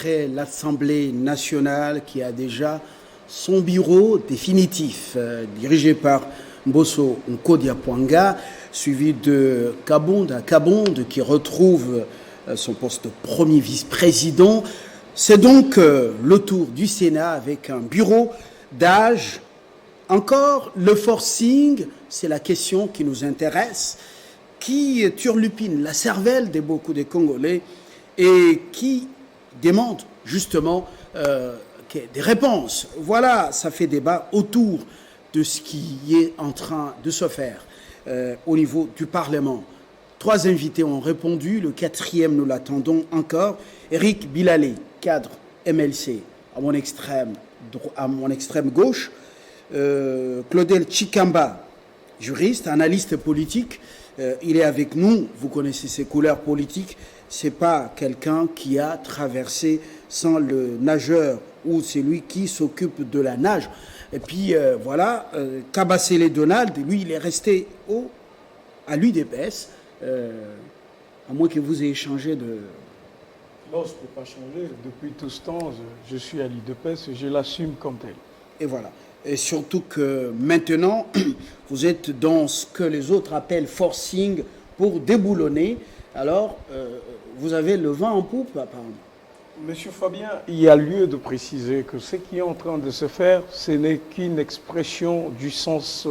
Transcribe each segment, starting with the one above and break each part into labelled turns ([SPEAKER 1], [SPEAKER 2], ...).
[SPEAKER 1] après l'Assemblée nationale qui a déjà son bureau définitif, dirigé par Mbosso Nkodiapwanga, suivi de Kabonde qui retrouve son poste de premier vice-président. C'est donc le tour du Sénat avec un bureau d'âge. Encore, le forcing, c'est la question qui nous intéresse, qui turlupine la cervelle de beaucoup de Congolais et qui demande justement des réponses. Voilà, ça fait débat autour de ce qui est en train de se faire au niveau du Parlement. 3 invités ont répondu, le 4e, nous l'attendons encore. Eric Bilalé, cadre MLC, à mon extrême gauche. Claudel Chikamba, juriste, analyste politique, il est avec nous. Vous connaissez ses couleurs politiques. C'est pas quelqu'un qui a traversé sans le nageur ou c'est lui qui s'occupe de la nage. Et puis voilà, Kabasele Donald, lui, il est resté à l'UDPS, à moins que vous ayez changé de...
[SPEAKER 2] Non, je ne peux pas changer. Depuis tout ce temps, je suis à l'UDPS et je l'assume comme tel.
[SPEAKER 1] Et voilà. Et surtout que maintenant, vous êtes dans ce que les autres appellent forcing pour déboulonner. Alors, vous avez le vent en poupe, apparemment.
[SPEAKER 2] Monsieur Fabien, il y a lieu de préciser que ce qui est en train de se faire, ce n'est qu'une expression du sens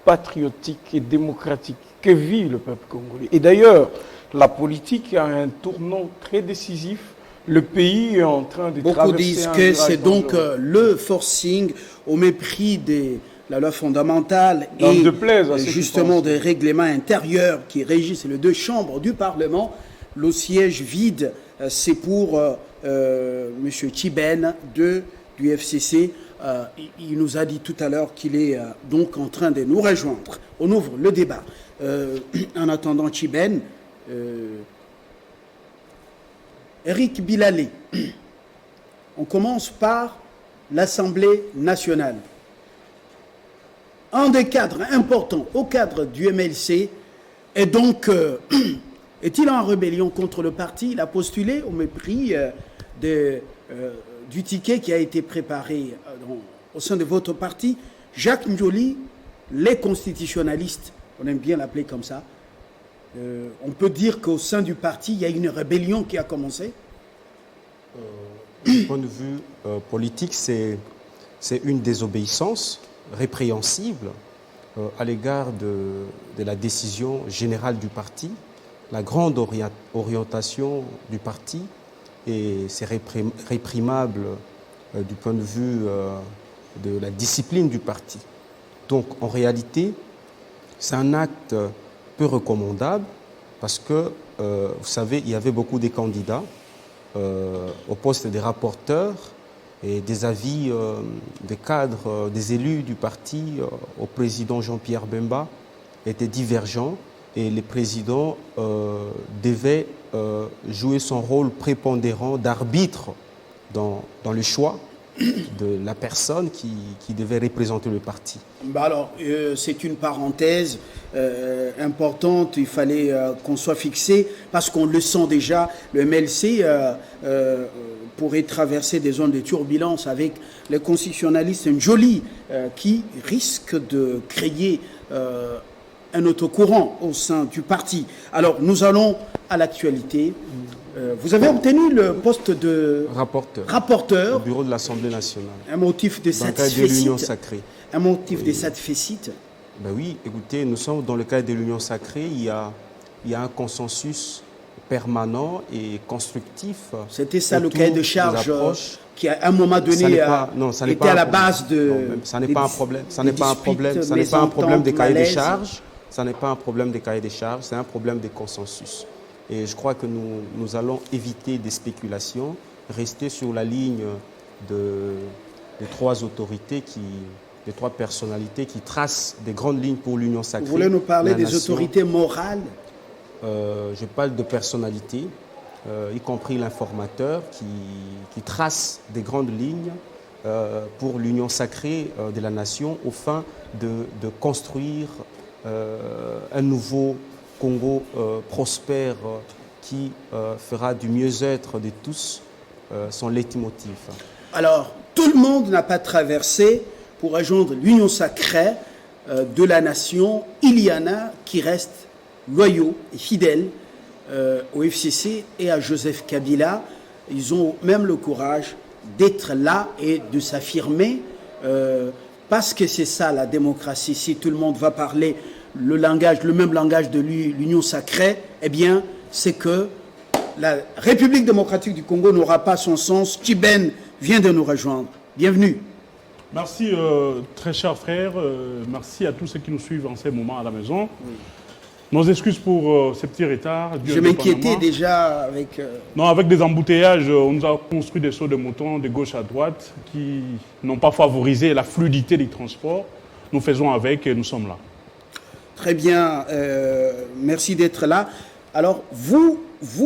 [SPEAKER 2] patriotique et démocratique que vit le peuple congolais. Et d'ailleurs, la politique a un tournant très décisif. Le pays est en train de traverser un virage.
[SPEAKER 1] Beaucoup disent que c'est donc le forcing au mépris de la loi fondamentale et justement des règlements intérieurs qui régissent les 2 chambres du Parlement. Le siège vide, c'est pour M. Tchiben du FCC. Il nous a dit tout à l'heure qu'il est donc en train de nous rejoindre. On ouvre le débat. En attendant Tchiben, Eric Bilalé, on commence par l'Assemblée nationale. Un des cadres importants au cadre du MLC est donc, est-il en rébellion contre le parti? Il a postulé au mépris du ticket qui a été préparé au sein de votre parti. Jacques Njoli, les constitutionnalistes, on aime bien l'appeler comme ça, on peut dire qu'au sein du parti, il y a une rébellion qui a commencé?
[SPEAKER 3] Du point de vue politique, c'est une désobéissance répréhensible à l'égard de la décision générale du parti, la grande orientation du parti, et c'est réprimable du point de vue de la discipline du parti. Donc, en réalité, c'est un acte peu recommandable parce que, vous savez, il y avait beaucoup de candidats au poste des rapporteurs et des avis des cadres, des élus du parti au président Jean-Pierre Bemba étaient divergents et le président devait jouer son rôle prépondérant d'arbitre dans le choix de la personne qui devait représenter le parti.
[SPEAKER 1] Bah alors, c'est une parenthèse importante, il fallait qu'on soit fixé, parce qu'on le sent déjà, le MLC pourrait traverser des zones de turbulence avec les constitutionnalistes Njoli qui risque de créer un autocourant au sein du parti. Alors, nous allons à l'actualité. Vous avez obtenu le poste de rapporteur
[SPEAKER 3] au bureau de l'Assemblée nationale.
[SPEAKER 1] Un motif de satisfecit.
[SPEAKER 3] Dans le cadre de l'Union sacrée.
[SPEAKER 1] Un motif de satisfecit.
[SPEAKER 3] Ben oui, écoutez, nous sommes dans le cadre de l'Union sacrée. Il y a un consensus permanent et constructif.
[SPEAKER 1] C'était ça le cahier de charge qui, à un moment donné, était à la base de.
[SPEAKER 3] Ça n'est pas un problème. Ça n'est pas un problème. Ça n'est pas un problème des cahiers de charge. Ça n'est pas un problème des cahiers de charge. C'est un problème de consensus. Et je crois que nous allons éviter des spéculations, rester sur la ligne des 3 autorités, des 3 personnalités qui tracent des grandes lignes pour l'Union sacrée.
[SPEAKER 1] Vous voulez nous parler des autorités morales?
[SPEAKER 3] Je parle de personnalités, y compris l'informateur, qui trace des grandes lignes pour l'Union sacrée de la nation, au fin de construire un nouveau Congo prospère qui fera du mieux-être de tous son leitmotiv.
[SPEAKER 1] Alors, tout le monde n'a pas traversé pour rejoindre l'union sacrée de la nation. Il y en a qui restent loyaux et fidèles au FCC et à Joseph Kabila. Ils ont même le courage d'être là et de s'affirmer parce que c'est ça la démocratie. Si tout le monde va parler le même langage de l'union sacrée, eh bien, c'est que la République démocratique du Congo n'aura pas son sens. Tiben vient de nous rejoindre. Bienvenue.
[SPEAKER 4] Merci, très chers frères. Merci à tous ceux qui nous suivent en ces moments à la maison. Oui. Nos excuses pour ces petits retards.
[SPEAKER 1] Je m'inquiétais déjà avec...
[SPEAKER 4] Non, avec des embouteillages, on nous a construit des sauts de moutons de gauche à droite qui n'ont pas favorisé la fluidité des transports. Nous faisons avec et nous sommes là.
[SPEAKER 1] Très bien. Merci d'être là. Alors, vous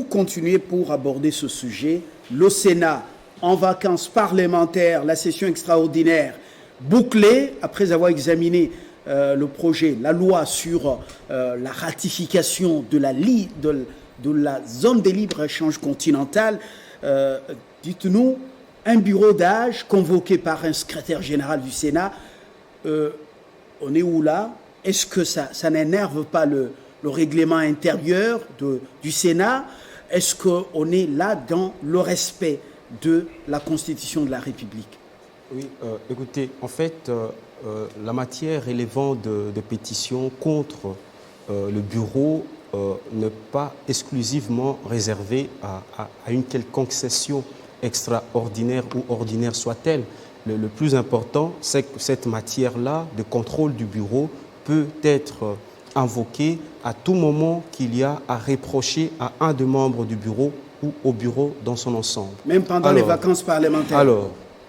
[SPEAKER 1] continuez pour aborder ce sujet. Le Sénat, en vacances parlementaires, la session extraordinaire bouclée, après avoir examiné le projet, la loi sur la ratification de la zone de libre-échange continentale. Dites-nous, un bureau d'âge convoqué par un secrétaire général du Sénat, on est où là? Est-ce que ça n'énerve pas le règlement intérieur du Sénat? Est-ce qu'on est là dans le respect de la Constitution de la République?
[SPEAKER 3] Oui, écoutez, en fait, la matière relevant de pétitions contre le bureau n'est pas exclusivement réservée à une quelconque session extraordinaire ou ordinaire soit-elle. Le plus important, c'est que cette matière-là de contrôle du bureau peut être invoquée à tout moment qu'il y a à reprocher à un des membres du bureau ou au bureau dans son ensemble.
[SPEAKER 1] Même pendant les vacances parlementaires.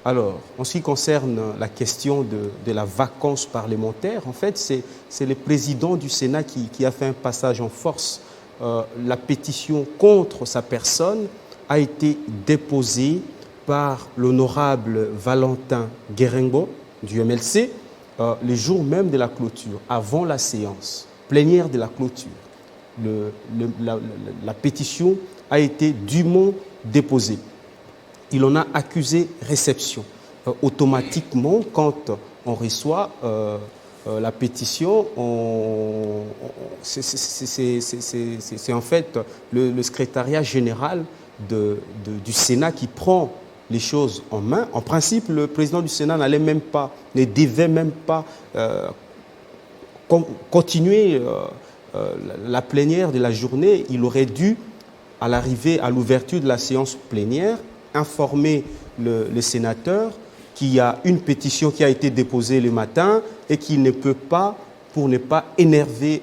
[SPEAKER 3] Alors, en ce qui concerne la question de la vacance parlementaire, en fait, c'est le président du Sénat qui a fait un passage en force. La pétition contre sa personne a été déposée par l'honorable Valentin Guérengo du MLC le jour même de la clôture, avant la séance plénière de la clôture. La pétition a été dûment déposée. Il en a accusé réception. Automatiquement, quand on reçoit la pétition, c'est en fait le secrétariat général du Sénat qui prend les choses en main. En principe, le président du Sénat ne devait même pas continuer la plénière de la journée. Il aurait dû, à l'arrivée, à l'ouverture de la séance plénière, informer le sénateur qu'il y a une pétition qui a été déposée le matin et qu'il ne peut pas, pour ne pas énerver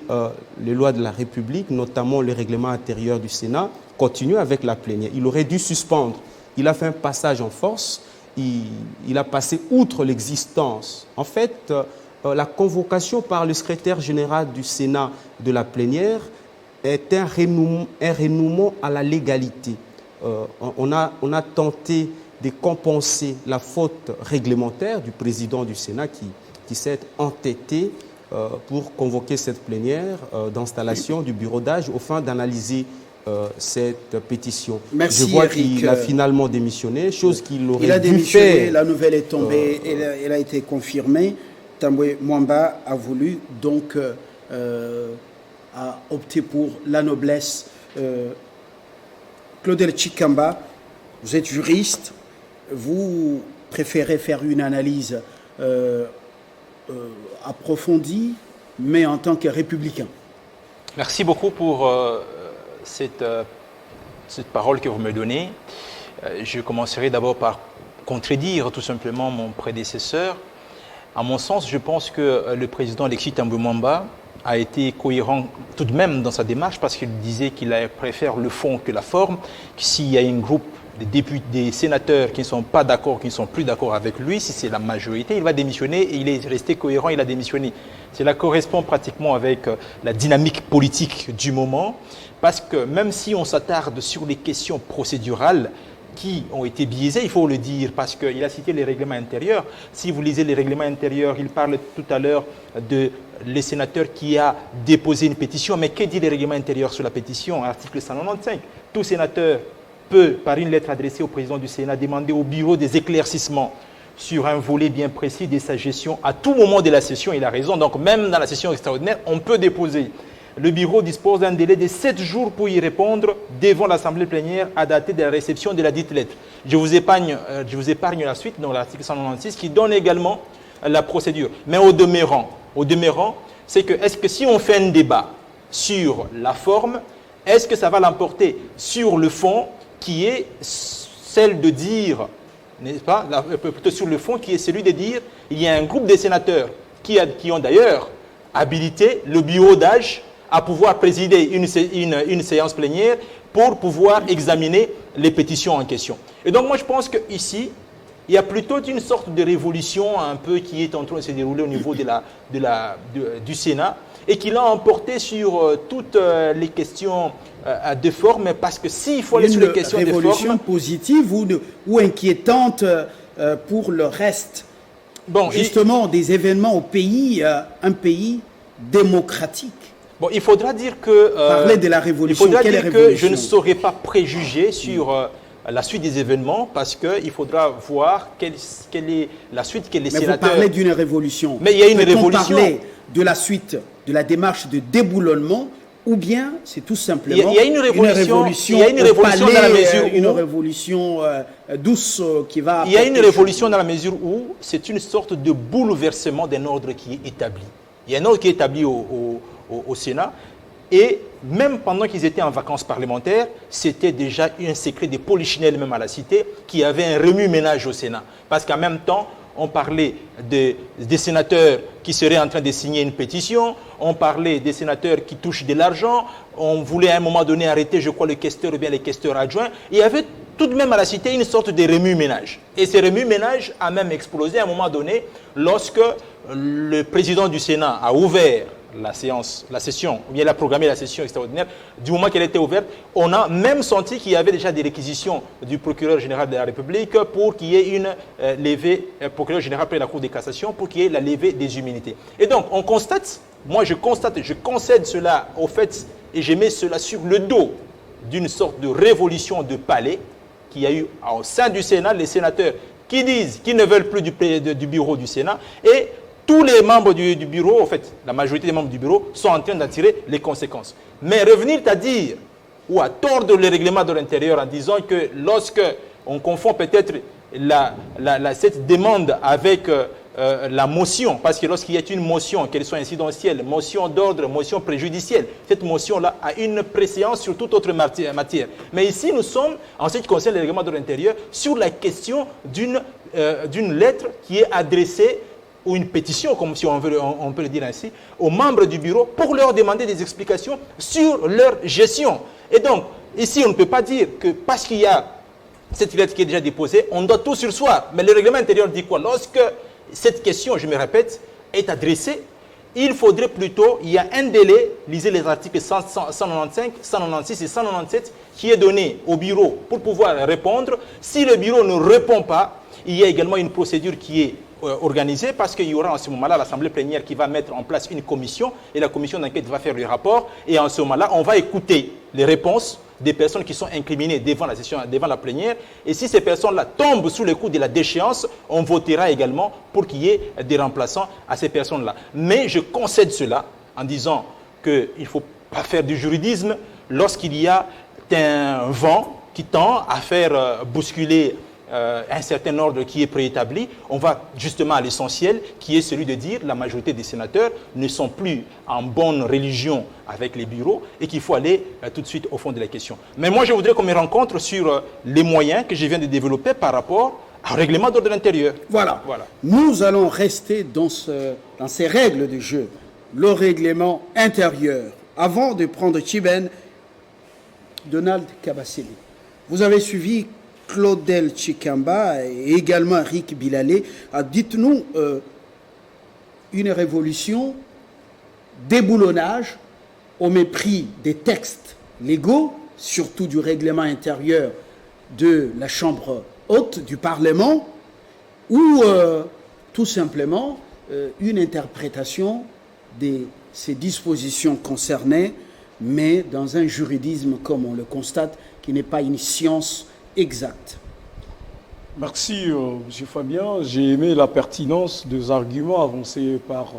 [SPEAKER 3] les lois de la République, notamment le règlement intérieur du Sénat, continuer avec la plénière. Il aurait dû suspendre. Il a fait un passage en force. Il a passé outre l'existence. En fait, la convocation par le secrétaire général du Sénat de la plénière est un renouement à la légalité. On a tenté de compenser la faute réglementaire du président du Sénat qui s'est entêté pour convoquer cette plénière d'installation du bureau d'âge au fin d'analyser cette pétition.
[SPEAKER 1] Merci,
[SPEAKER 3] je vois
[SPEAKER 1] Eric.
[SPEAKER 3] qu'il a finalement démissionné, chose qu'il aurait dû faire.
[SPEAKER 1] Il a démissionné, la nouvelle est tombée, elle a été confirmée. Tambwe Mwamba a voulu donc a opté pour la noblesse. Claudel Chikamba, vous êtes juriste, vous préférez faire une analyse approfondie, mais en tant que républicain.
[SPEAKER 5] Merci beaucoup pour cette parole que vous me donnez. Je commencerai d'abord par contredire tout simplement mon prédécesseur. À mon sens, je pense que le président Alexis Tambwe Mwamba a été cohérent tout de même dans sa démarche parce qu'il disait qu'il préfère le fond que la forme, que s'il y a un groupe de députés, des sénateurs qui ne sont pas d'accord, qui ne sont plus d'accord avec lui, si c'est la majorité, il va démissionner et il est resté cohérent, il a démissionné. Cela correspond pratiquement avec la dynamique politique du moment parce que même si on s'attarde sur les questions procédurales, qui ont été biaisés, il faut le dire, parce qu'il a cité les règlements intérieurs. Si vous lisez les règlements intérieurs, il parle tout à l'heure de le sénateur qui a déposé une pétition. Mais que dit les règlements intérieurs sur la pétition? Article 195. Tout sénateur peut, par une lettre adressée au président du Sénat, demander au bureau des éclaircissements sur un volet bien précis de sa gestion à tout moment de la session. Il a raison. Donc, même dans la session extraordinaire, on peut déposer. Le bureau dispose d'un délai de 7 jours pour y répondre devant l'Assemblée plénière à dater de la réception de la dite lettre. Je vous épargne la suite, donc l'article 196, qui donne également la procédure. Mais au demeurant, c'est que, est-ce que si on fait un débat sur la forme, est-ce que ça va l'emporter sur le fond, qui est celle de dire, n'est-ce pas, plutôt sur le fond, qui est celui de dire, il y a un groupe de sénateurs qui ont d'ailleurs habilité le bureau d'âge à pouvoir présider une séance plénière pour pouvoir examiner les pétitions en question. Et donc moi je pense qu'ici, il y a plutôt une sorte de révolution un peu qui est en train de se dérouler au niveau du Sénat et qui l'a emporté sur toutes les questions de forme, parce que s'il faut aller sur les questions de forme... Une révolution
[SPEAKER 1] positive ou inquiétante pour le reste, justement, des événements au pays, un pays démocratique.
[SPEAKER 5] Bon, il faudra dire que...
[SPEAKER 1] Parler de la révolution,
[SPEAKER 5] il faudra dire que je ne saurais pas préjuger sur la suite des événements, parce qu'il faudra voir quelle est la suite que les sénateurs...
[SPEAKER 1] Mais vous parlez d'une révolution.
[SPEAKER 5] Mais il y a une révolution.
[SPEAKER 1] Parler de la suite, de la démarche de déboulonnement, ou bien c'est tout simplement
[SPEAKER 5] il y a une révolution
[SPEAKER 1] palais,
[SPEAKER 5] dans la mesure où...
[SPEAKER 1] Une révolution douce qui va...
[SPEAKER 5] Il y a une révolution dans la mesure où c'est une sorte de bouleversement d'un ordre qui est établi. Il y a un ordre qui est établi au Sénat, et même pendant qu'ils étaient en vacances parlementaires, c'était déjà un secret de polichinelle même à la cité, qui avait un remue-ménage au Sénat. Parce qu'en même temps, on parlait des sénateurs qui seraient en train de signer une pétition, on parlait des sénateurs qui touchent de l'argent, on voulait à un moment donné arrêter, je crois, le questeur ou bien les questeurs adjoints. Il y avait tout de même à la cité une sorte de remue-ménage. Et ce remue-ménage a même explosé à un moment donné lorsque le président du Sénat a ouvert la session, ou bien il a programmé la session extraordinaire. Du moment qu'elle était ouverte, on a même senti qu'il y avait déjà des réquisitions du procureur général de la République pour qu'il y ait une levée, procureur général près de la Cour de cassation, pour qu'il y ait la levée des immunités. Et donc, on constate, moi je concède cela au fait, et je mets cela sur le dos d'une sorte de révolution de palais qu'il y a eu au sein du Sénat, les sénateurs qui disent qu'ils ne veulent plus du bureau du Sénat, et tous les membres du bureau, en fait, la majorité des membres du bureau, sont en train d'en tirer les conséquences. Mais revenir à dire, ou à tordre le règlement de l'intérieur en disant que lorsque on confond peut-être cette demande avec la motion, parce que lorsqu'il y a une motion, qu'elle soit incidentielle, motion d'ordre, motion préjudicielle, cette motion-là a une préséance sur toute autre matière. Mais ici, nous sommes, en ce qui concerne le règlement de l'intérieur, sur la question d'une lettre qui est adressée, ou une pétition, comme si on peut le dire ainsi, aux membres du bureau pour leur demander des explications sur leur gestion. Et donc, ici, on ne peut pas dire que parce qu'il y a cette lettre qui est déjà déposée, on doit tout surseoir. Mais le règlement intérieur dit quoi? Lorsque cette question, je me répète, est adressée, il faudrait plutôt, il y a un délai, lisez les articles 195, 196 et 197, qui est donné au bureau pour pouvoir répondre. Si le bureau ne répond pas, il y a également une procédure qui est organisée, parce qu'il y aura en ce moment-là l'Assemblée plénière qui va mettre en place une commission, et la commission d'enquête va faire le rapport, et en ce moment-là, on va écouter les réponses des personnes qui sont incriminées devant la session, devant la plénière, et si ces personnes-là tombent sous le coup de la déchéance, on votera également pour qu'il y ait des remplaçants à ces personnes-là. Mais je concède cela en disant qu'il ne faut pas faire du juridisme lorsqu'il y a un vent qui tend à faire bousculer un certain ordre qui est préétabli. On va justement à l'essentiel, qui est celui de dire que la majorité des sénateurs ne sont plus en bonne religion avec les bureaux et qu'il faut aller tout de suite au fond de la question. Mais moi, je voudrais qu'on me rencontre sur les moyens que je viens de développer par rapport au règlement d'ordre intérieur.
[SPEAKER 1] Voilà. Nous allons rester dans ces règles de jeu, le règlement intérieur. Avant de prendre Tchiben, Donald Kabasele, vous avez suivi Claudel Chikamba et également Rick Bilalé. Dites-nous, une révolution, déboulonnage au mépris des textes légaux, surtout du règlement intérieur de la Chambre haute du Parlement, ou tout simplement une interprétation de ces dispositions concernées mais dans un juridisme, comme on le constate, qui n'est pas une science exacte.
[SPEAKER 2] Merci, M. Fabien. J'ai aimé la pertinence des arguments avancés par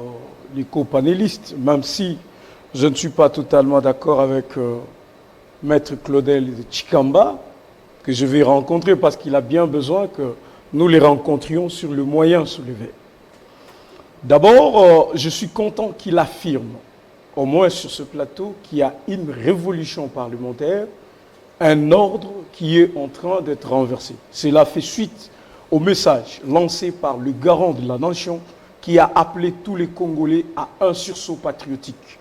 [SPEAKER 2] les copanélistes, même si je ne suis pas totalement d'accord avec Maître Claudel de Chikamba, que je vais rencontrer parce qu'il a bien besoin que nous les rencontrions sur le moyen soulevé. D'abord, je suis content qu'il affirme, au moins sur ce plateau, qu'il y a une révolution parlementaire, un ordre qui est en train d'être renversé. Cela fait suite au message lancé par le garant de la nation qui a appelé tous les Congolais à un sursaut patriotique.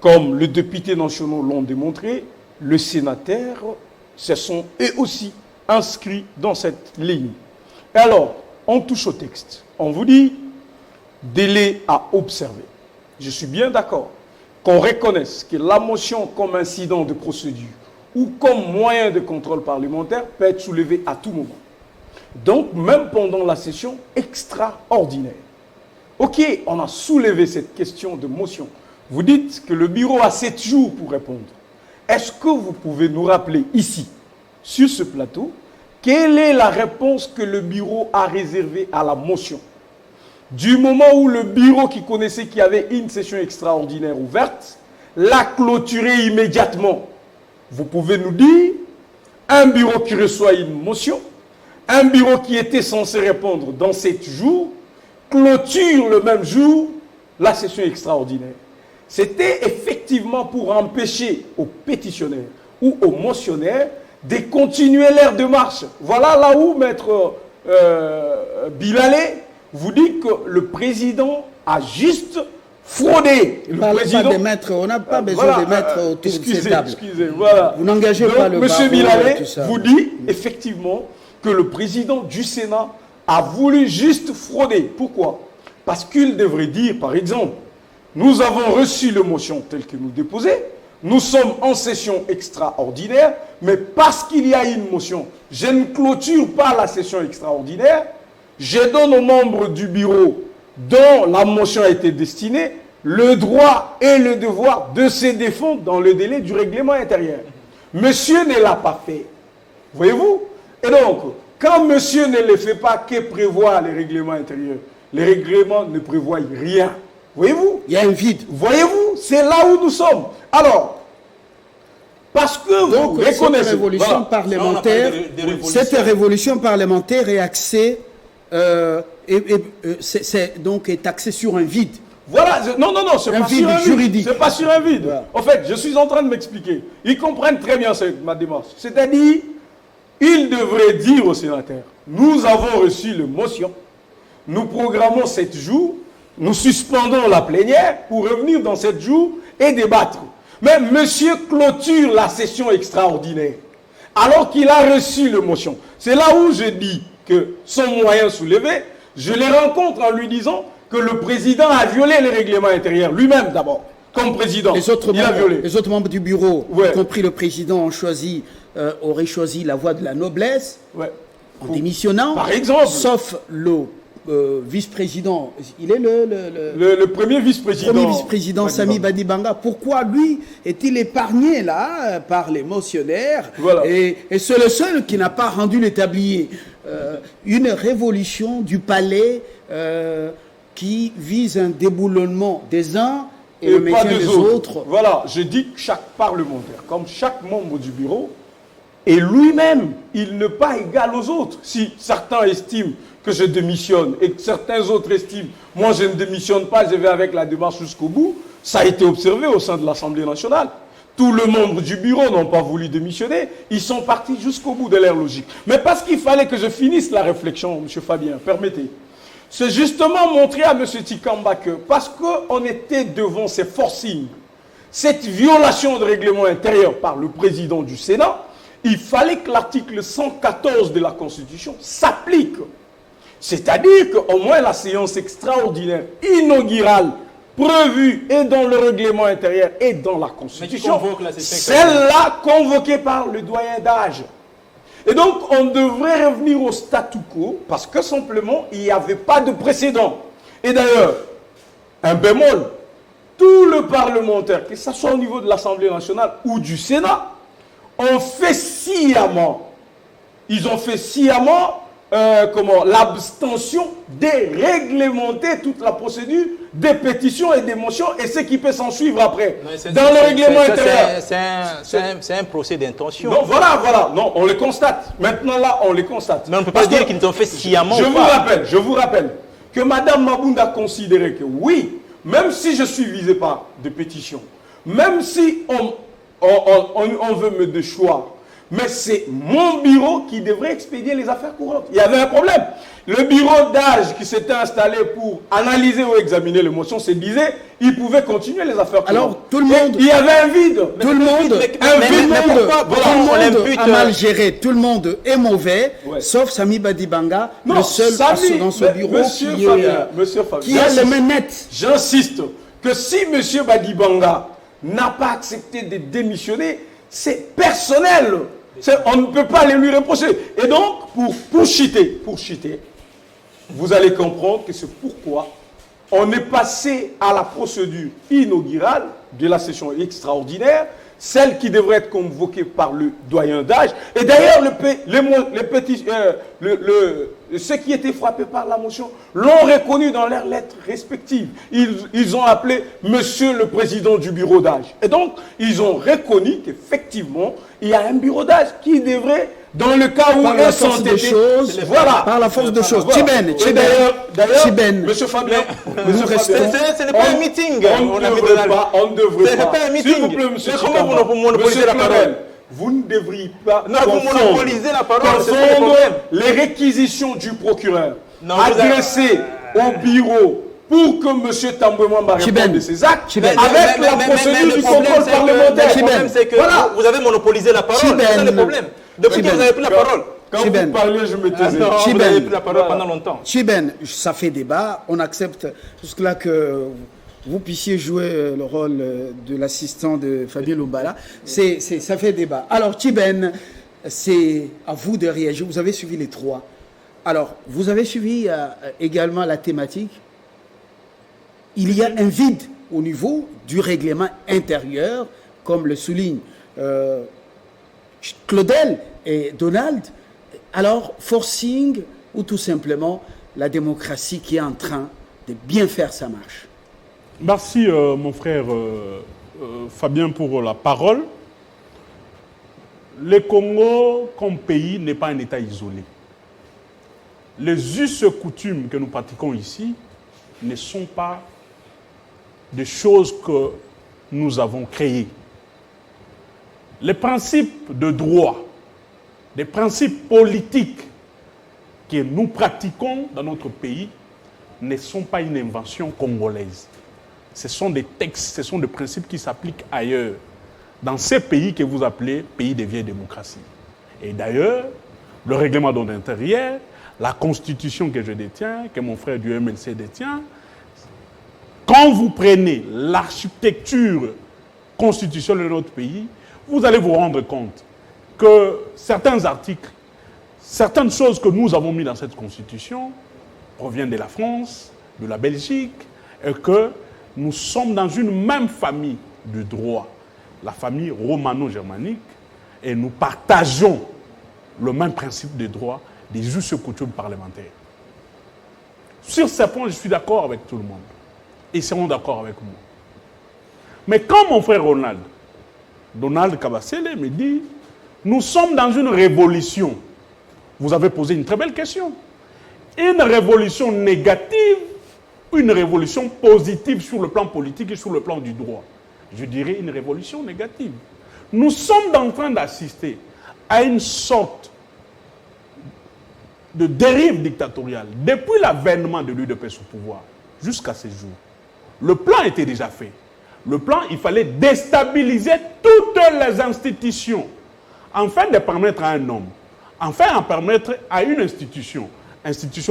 [SPEAKER 2] Comme les députés nationaux l'ont démontré, les sénateurs se sont eux aussi inscrits dans cette ligne. Et alors, on touche au texte. On vous dit délai à observer. Je suis bien d'accord qu'on reconnaisse que la motion comme incident de procédure ou comme moyen de contrôle parlementaire peut être soulevée à tout moment. Donc, même pendant la session extraordinaire. Ok, on a soulevé cette question de motion. Vous dites que le bureau a 7 jours pour répondre. Est-ce que vous pouvez nous rappeler ici, sur ce plateau, quelle est la réponse que le bureau a réservée à la motion? Du moment où le bureau qui connaissait qu'il y avait une session extraordinaire ouverte, l'a clôturée immédiatement. Vous pouvez nous dire, un bureau qui reçoit une motion, un bureau qui était censé répondre dans 7 jours, clôture le même jour la session extraordinaire. C'était effectivement pour empêcher aux pétitionnaires ou aux motionnaires de continuer leur démarche. Voilà là où Maître Bilalé vous dit que le président a juste fraudé.
[SPEAKER 1] On n'a pas besoin de mettre autour de cette table.
[SPEAKER 2] Voilà.
[SPEAKER 1] Vous n'engagez pas le barreau.
[SPEAKER 2] M. Bilalé vous dit effectivement que le président du Sénat a voulu juste frauder. Pourquoi? Parce qu'il devrait dire, par exemple, nous avons reçu le motion telle que nous déposée, nous sommes en session extraordinaire, mais parce qu'il y a une motion, je ne clôture pas la session extraordinaire, je donne aux membres du bureau dont la motion a été destinée le droit et le devoir de se défendre dans le délai du règlement intérieur. Monsieur ne l'a pas fait. Voyez-vous? Et donc, quand monsieur ne le fait pas, que prévoit les règlements intérieurs? Les règlements ne prévoient rien. Voyez-vous?
[SPEAKER 1] Il y a un vide.
[SPEAKER 2] Voyez-vous? C'est là où nous sommes. Alors, parce que vous reconnaissez...
[SPEAKER 1] Cette révolution parlementaire est axée... donc est axé sur un vide.
[SPEAKER 2] Voilà, non, c'est pas sur un vide. C'est pas sur un vide.
[SPEAKER 1] Voilà.
[SPEAKER 2] En fait, je suis en train de m'expliquer. Ils comprennent très bien ma démarche. C'est-à-dire, ils devraient dire aux sénateurs, nous avons reçu le motion, nous programmons 7 jours, nous suspendons la plénière pour revenir dans 7 jours et débattre. Mais monsieur clôture la session extraordinaire, alors qu'il a reçu le motion. C'est là où je dis que son moyen soulevé, je les rencontre en lui disant que le président a violé les règlements intérieurs, lui-même d'abord, comme président.
[SPEAKER 1] Les autres membres du bureau, y compris le président, auraient choisi la voie de la noblesse, en démissionnant,
[SPEAKER 2] par exemple,
[SPEAKER 1] sauf le vice-président, il est
[SPEAKER 2] le premier vice-président.
[SPEAKER 1] Premier vice-président Sami Badibanga. Pourquoi lui est-il épargné là par les motionnaires? Et c'est le seul qui n'a pas rendu le tablier. Une révolution du palais qui vise un déboulonnement des uns et le maintien des autres.
[SPEAKER 2] Voilà, je dis que chaque parlementaire, comme chaque membre du bureau, est lui-même, il n'est pas égal aux autres. Si certains estiment que je démissionne et que certains autres estiment, moi je ne démissionne pas, je vais avec la démarche jusqu'au bout, ça a été observé au sein de l'Assemblée nationale. Tous les membres du bureau n'ont pas voulu démissionner, ils sont partis jusqu'au bout de leur logique. Mais parce qu'il fallait que je finisse la réflexion, M. Fabien, permettez. C'est justement montrer à M. Tikamba que, parce qu'on était devant ces forcings, cette violation de règlement intérieur par le président du Sénat, il fallait que l'article 114 de la Constitution s'applique. C'est-à-dire qu'au moins la séance extraordinaire, inaugurale, prévue et dans le règlement intérieur et dans la Constitution, celle-là convoquée par le doyen d'âge. Et donc, on devrait revenir au statu quo parce que simplement, il n'y avait pas de précédent. Et d'ailleurs, un bémol, tout le parlementaire, que ce soit au niveau de l'Assemblée nationale ou du Sénat, ont fait sciemment, ils ont fait sciemment l'abstention déréglementer toute la procédure des pétitions et des motions et ce qui peut s'en suivre après.
[SPEAKER 5] Non,
[SPEAKER 2] dans le règlement intérieur.
[SPEAKER 5] C'est un procès d'intention.
[SPEAKER 2] Non, voilà, non, on les constate. Maintenant là, on les constate.
[SPEAKER 5] Mais on ne peut pas dire qu'ils ont fait sciemment.
[SPEAKER 2] Je vous rappelle que Mme Mabunda a considéré que oui, même si je suis visé par des pétitions, même si on veut me de choix, mais c'est mon bureau qui devrait expédier les affaires courantes. Il y avait un problème. Le bureau d'âge qui s'était installé pour analyser ou examiner les motions se disait il pouvait continuer les affaires courantes.
[SPEAKER 1] Alors, tout le monde...
[SPEAKER 2] Il y avait un vide.
[SPEAKER 1] Tout le monde a mal géré. Tout le monde est mauvais, sauf Sami Badibanga, le seul dans ce bureau qui a les mains nettes.
[SPEAKER 2] J'insiste que si M. Badibanga n'a pas accepté de démissionner, c'est personnel. On ne peut pas les lui reprocher. Et donc, pour cheater, vous allez comprendre que c'est pourquoi on est passé à la procédure inaugurale de la session extraordinaire, celle qui devrait être convoquée par le doyen d'âge. Et d'ailleurs, ceux qui étaient frappés par la motion l'ont reconnu dans leurs lettres respectives. Ils ont appelé Monsieur le Président du bureau d'âge. Et donc, ils ont reconnu qu'effectivement, il y a un bureau d'âge qui devrait, dans le cas où
[SPEAKER 1] elles sont des choses, voilà, par la force de choses.
[SPEAKER 2] Chiben, Monsieur Fabien,
[SPEAKER 5] ce n'est pas un meeting.
[SPEAKER 2] On ne devrait pas.
[SPEAKER 5] Ce n'est pas un meeting.
[SPEAKER 2] S'il vous plaît, Monsieur
[SPEAKER 5] Comment vous monopolisez la parole?
[SPEAKER 2] Vous ne devriez pas
[SPEAKER 5] vous monopolisez la parole,
[SPEAKER 2] confondre les réquisitions du procureur adressées au bureau pour que M. Tambouemamba réponde de ses actes avec la procédure du contrôle parlementaire.
[SPEAKER 5] Le problème, c'est que vous avez monopolisé la parole. C'est ça le problème. Depuis que vous avez pris la parole.
[SPEAKER 2] Quand vous parliez, je me taisais.
[SPEAKER 5] Vous avez pris la parole pendant longtemps.
[SPEAKER 1] Chiben, ça fait débat. On accepte jusque-là que vous puissiez jouer le rôle de l'assistant de Fabien Lumbala. Ça fait débat. Alors, Chiben, c'est à vous de réagir. Vous avez suivi les trois. Alors, vous avez suivi également la thématique. Il y a un vide au niveau du règlement intérieur, comme le soulignent Claudel et Donald. Alors, forcing ou tout simplement la démocratie qui est en train de bien faire sa marche.
[SPEAKER 4] Merci, mon frère Fabien, pour la parole. Le Congo, comme pays, n'est pas un État isolé. Les us et coutumes que nous pratiquons ici ne sont pas des choses que nous avons créées. Les principes de droit, les principes politiques que nous pratiquons dans notre pays ne sont pas une invention congolaise. Ce sont des textes, ce sont des principes qui s'appliquent ailleurs, dans ces pays que vous appelez pays de vieille démocratie. Et d'ailleurs, le règlement d'ordre intérieur, la constitution que je détiens, que mon frère du MLC détient, quand vous prenez l'architecture constitutionnelle de notre pays, vous allez vous rendre compte que certains articles, certaines choses que nous avons mis dans cette constitution proviennent de la France, de la Belgique, et que nous sommes dans une même famille du droit, la famille romano-germanique, et nous partageons le même principe de droit des justes coutumes parlementaires. Sur ces points, je suis d'accord avec tout le monde. Ils seront d'accord avec moi. Mais quand mon frère Donald Kabasele me dit, nous sommes dans une révolution. Vous avez posé une très belle question. Une révolution négative, une révolution positive sur le plan politique et sur le plan du droit. Je dirais une révolution négative. Nous sommes en train d'assister à une sorte de dérive dictatoriale depuis l'avènement de l'UDPS au pouvoir jusqu'à ce jour. Le plan était déjà fait. Le plan, il fallait déstabiliser toutes les institutions afin de permettre à un homme, enfin de permettre à une institution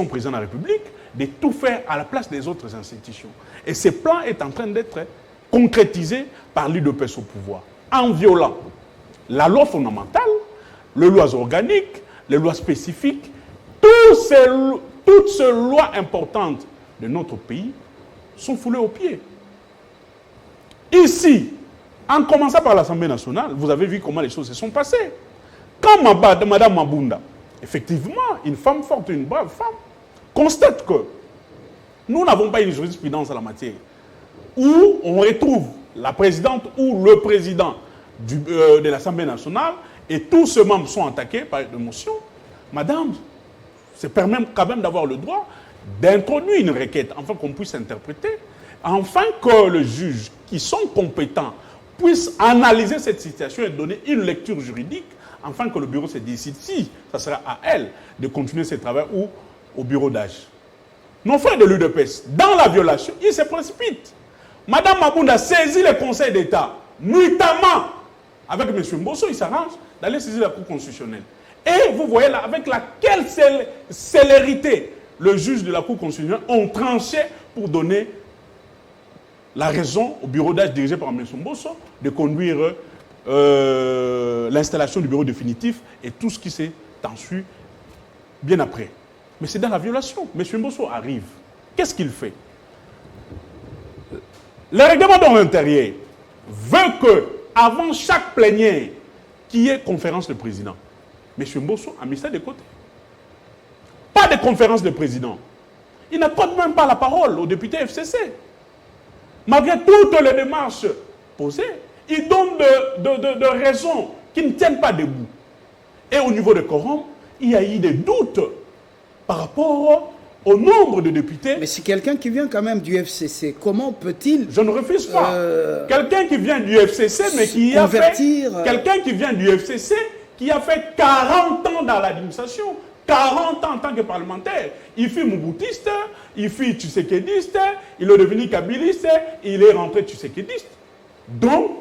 [SPEAKER 4] président de la République, de tout faire à la place des autres institutions. Et ce plan est en train d'être concrétisé par l'UDPS au pouvoir, en violant la loi fondamentale, les lois organiques, les lois spécifiques, toutes ces lois importantes de notre pays sont foulées aux pieds. Ici, en commençant par l'Assemblée nationale, vous avez vu comment les choses se sont passées. Quand Mme Mabunda, effectivement, une femme forte, une brave femme, constate que nous n'avons pas une jurisprudence en la matière, où on retrouve la présidente ou le président de l'Assemblée nationale et tous ces membres sont attaqués par une motion. Madame, c'est permet quand même d'avoir le droit d'introduire une requête afin qu'on puisse interpréter, afin que le juge, qui sont compétents, puisse analyser cette situation et donner une lecture juridique, afin que le bureau se décide si ça sera à elle de continuer ses travaux ou au bureau d'âge. Nos frères de l'UDPS, dans la violation, ils se précipitent. Madame Mabunda saisit le Conseil d'État, nuitamment, avec M. Mbosso, il s'arrange d'aller saisir la Cour constitutionnelle. Et vous voyez là, avec laquelle célérité le juge de la Cour constitutionnelle ont tranché pour donner la raison au bureau d'âge dirigé par M. Mbosso de conduire l'installation du bureau définitif et tout ce qui s'est ensuite bien après. Mais c'est dans la violation. M. Mbosso arrive. Qu'est-ce qu'il fait? Le règlement de l'intérieur veut que, avant chaque plénière, qu'il y ait conférence de président. M. Mbosso a mis ça de côté. Pas de conférence de président. Il n'accorde même pas la parole aux députés FCC. Malgré toutes les démarches posées, il donne de raisons qui ne tiennent pas debout. Et au niveau de quorum, il y a eu des doutes par rapport au nombre de députés.
[SPEAKER 1] Mais c'est quelqu'un qui vient quand même du FCC. Comment peut-il...
[SPEAKER 4] Je ne refuse pas. Quelqu'un qui vient du FCC, mais qui a fait... Quelqu'un qui vient du FCC, qui a fait 40 ans dans l'administration, 40 ans en tant que parlementaire. Il fut moubutiste, il fut tshisekédiste, il est devenu kabiliste, il est rentré tshisekédiste. Donc,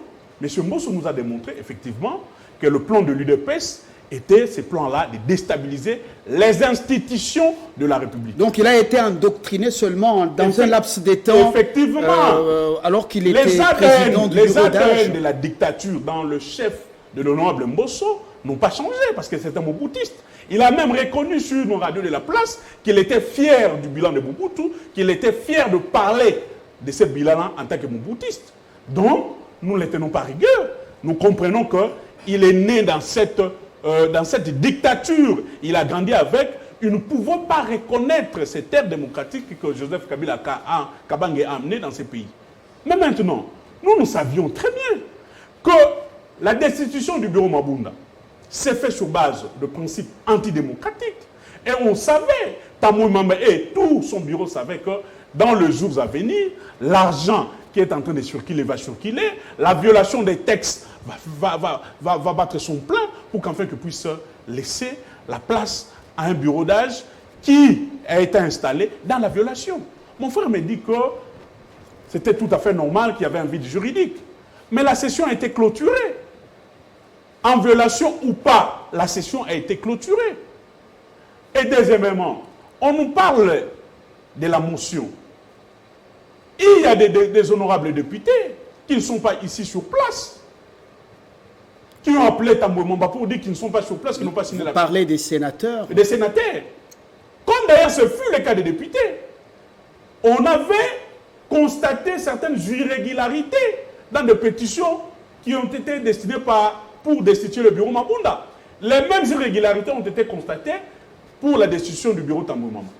[SPEAKER 4] M. Mbosso nous a démontré effectivement que le plan de l'UDPS était ce plan-là de déstabiliser les institutions de la République.
[SPEAKER 1] Donc il a été endoctriné seulement dans un laps de temps.
[SPEAKER 4] Effectivement.
[SPEAKER 1] Alors qu'il était président du bureau d'âge.
[SPEAKER 4] Les ADN de la dictature dans le chef de l'honorable Mbosso n'ont pas changé parce que c'est un moboutiste. Il a même reconnu sur nos radios de la place qu'il était fier du bilan de Mobutu, qu'il était fier de parler de ce bilan-là en tant que moboutiste. Donc, nous ne les tenons pas rigueur. Nous comprenons qu'il est né dans cette dictature. Il a grandi avec. Nous ne pouvons pas reconnaître cette ère démocratique que Joseph Kabila Kabange a amené dans ces pays. Mais maintenant, nous savions très bien que la destitution du bureau Mabunda s'est faite sur base de principes antidémocratiques. Et on savait, Tamou Mamba et tout son bureau savait que dans les jours à venir, l'argent qui est en train de circuler va circuler, la violation des textes va battre son plein pour qu'enfin que puisse laisser la place à un bureau d'âge qui a été installé dans la violation. Mon frère me dit que c'était tout à fait normal qu'il y avait un vide juridique. Mais la session a été clôturée. En violation ou pas, la session a été clôturée. Et deuxièmement, on nous parle de la motion. Il y a des honorables députés qui ne sont pas ici sur place, qui ont appelé Tamboué Mamba pour dire qu'ils ne sont pas sur place, qu'ils n'ont pas signé la...
[SPEAKER 1] Vous parlez des sénateurs.
[SPEAKER 4] Des sénateurs. Comme d'ailleurs ce fut le cas des députés. On avait constaté certaines irrégularités dans des pétitions qui ont été destinées pour destituer le bureau Mabunda. Les mêmes irrégularités ont été constatées pour la destitution du bureau Tamboué Mamba.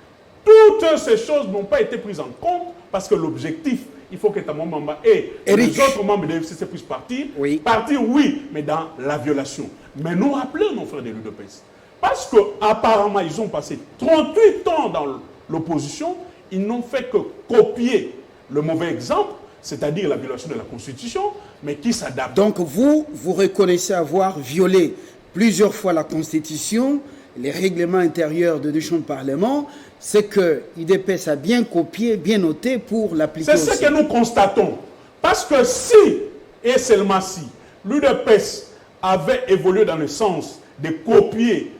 [SPEAKER 4] Toutes ces choses n'ont pas été prises en compte parce que l'objectif, il faut que Tamboué Mamba et les autres membres de l'FCC puissent partir. Oui. Partir, oui, mais dans la violation. Mais nous rappelons nos frères de l'UDPS. Parce qu'apparemment, ils ont passé 38 ans dans l'opposition, ils n'ont fait que copier le mauvais exemple, c'est-à-dire la violation de la Constitution, mais qui s'adapte.
[SPEAKER 1] Donc vous reconnaissez avoir violé plusieurs fois la Constitution, les règlements intérieurs de deux chambres de Parlement, c'est que l'UDPS a bien copié, bien noté pour l'appliquer.
[SPEAKER 4] C'est ce que nous constatons. Parce que si, et seulement si, l'UDPS avait évolué dans le sens de copier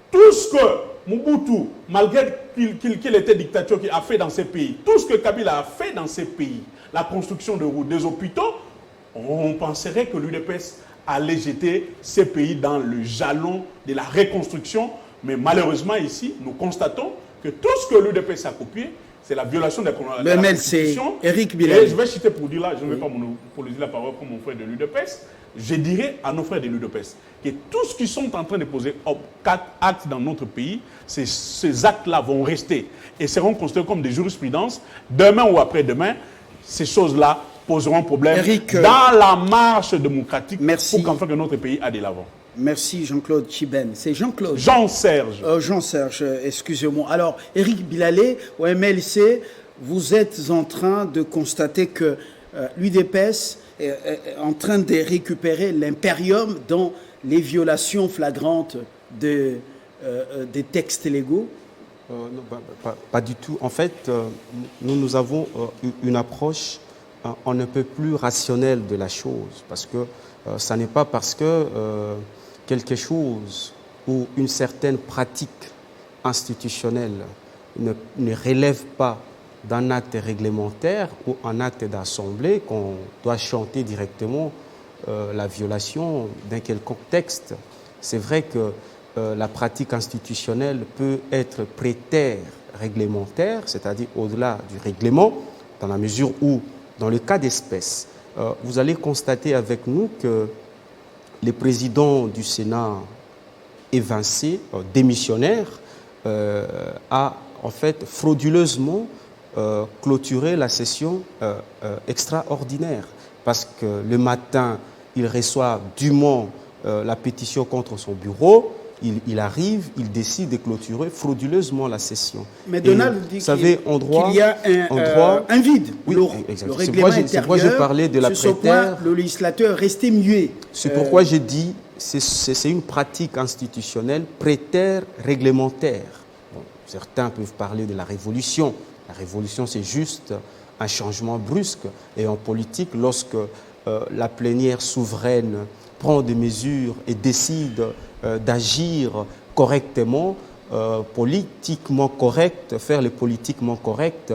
[SPEAKER 4] tout ce que Mobutu, malgré qu'il était dictateur, qui a fait dans ces pays, tout ce que Kabila a fait dans ces pays, la construction de routes, des hôpitaux, on penserait que l'UDPS allait jeter ces pays dans le jalon de la reconstruction. Mais malheureusement ici, nous constatons que tout ce que l'UDPS a copié, C'est la violation de
[SPEAKER 1] le
[SPEAKER 4] la
[SPEAKER 1] ML, c'est
[SPEAKER 4] Constitution.
[SPEAKER 1] Éric Bilal.
[SPEAKER 4] Et je vais citer pour dire là, je ne vais pas monopoliser la parole comme mon frère de l'UDPS. Je dirais à nos frères de l'UDPS que tout ce qu'ils sont en train de poser 4 actes dans notre pays, ces actes-là vont rester et seront considérés comme des jurisprudences. Demain ou après-demain, ces choses-là poseront problème
[SPEAKER 1] Éric,
[SPEAKER 4] dans la marche démocratique
[SPEAKER 1] merci.
[SPEAKER 4] pour qu'enfin que notre pays aille de l'avant.
[SPEAKER 1] Merci Jean-Claude Chiben. C'est Jean-Claude.
[SPEAKER 4] Jean-Serge.
[SPEAKER 1] Jean-Serge, excusez-moi. Alors, Éric Bilalé, au MLC, vous êtes en train de constater que l'UDPS est en train de récupérer l'impérium dans les violations flagrantes des textes légaux.
[SPEAKER 3] Non, pas du tout. En fait, nous avons une approche on ne peut plus rationnelle de la chose, parce que ça n'est pas parce que quelque chose ou une certaine pratique institutionnelle ne relève pas d'un acte réglementaire ou un acte d'assemblée qu'on doit chanter directement la violation d'un quelconque texte. C'est vrai que la pratique institutionnelle peut être prétère réglementaire, c'est-à-dire au-delà du règlement, dans la mesure où, dans le cas d'espèce, vous allez constater avec nous que le président du Sénat évincé, démissionnaire, a en fait frauduleusement clôturé la session extraordinaire, parce que le matin, il reçoit dûment la pétition contre son bureau, il arrive, il décide de clôturer frauduleusement la session.
[SPEAKER 1] Mais Donald dit qu'il y a un vide.
[SPEAKER 3] Oui,
[SPEAKER 1] le règlement intérieur,
[SPEAKER 3] c'est pourquoi j'ai parlé de la
[SPEAKER 1] sur ce point, le législateur restait muet.
[SPEAKER 3] C'est pourquoi j'ai dit c'est une pratique institutionnelle prétère réglementaire. Bon, certains peuvent parler de la révolution. La révolution, c'est juste un changement brusque. Et en politique, lorsque la plénière souveraine prend des mesures et décide d'agir correctement, politiquement correct, faire le politiquement correct,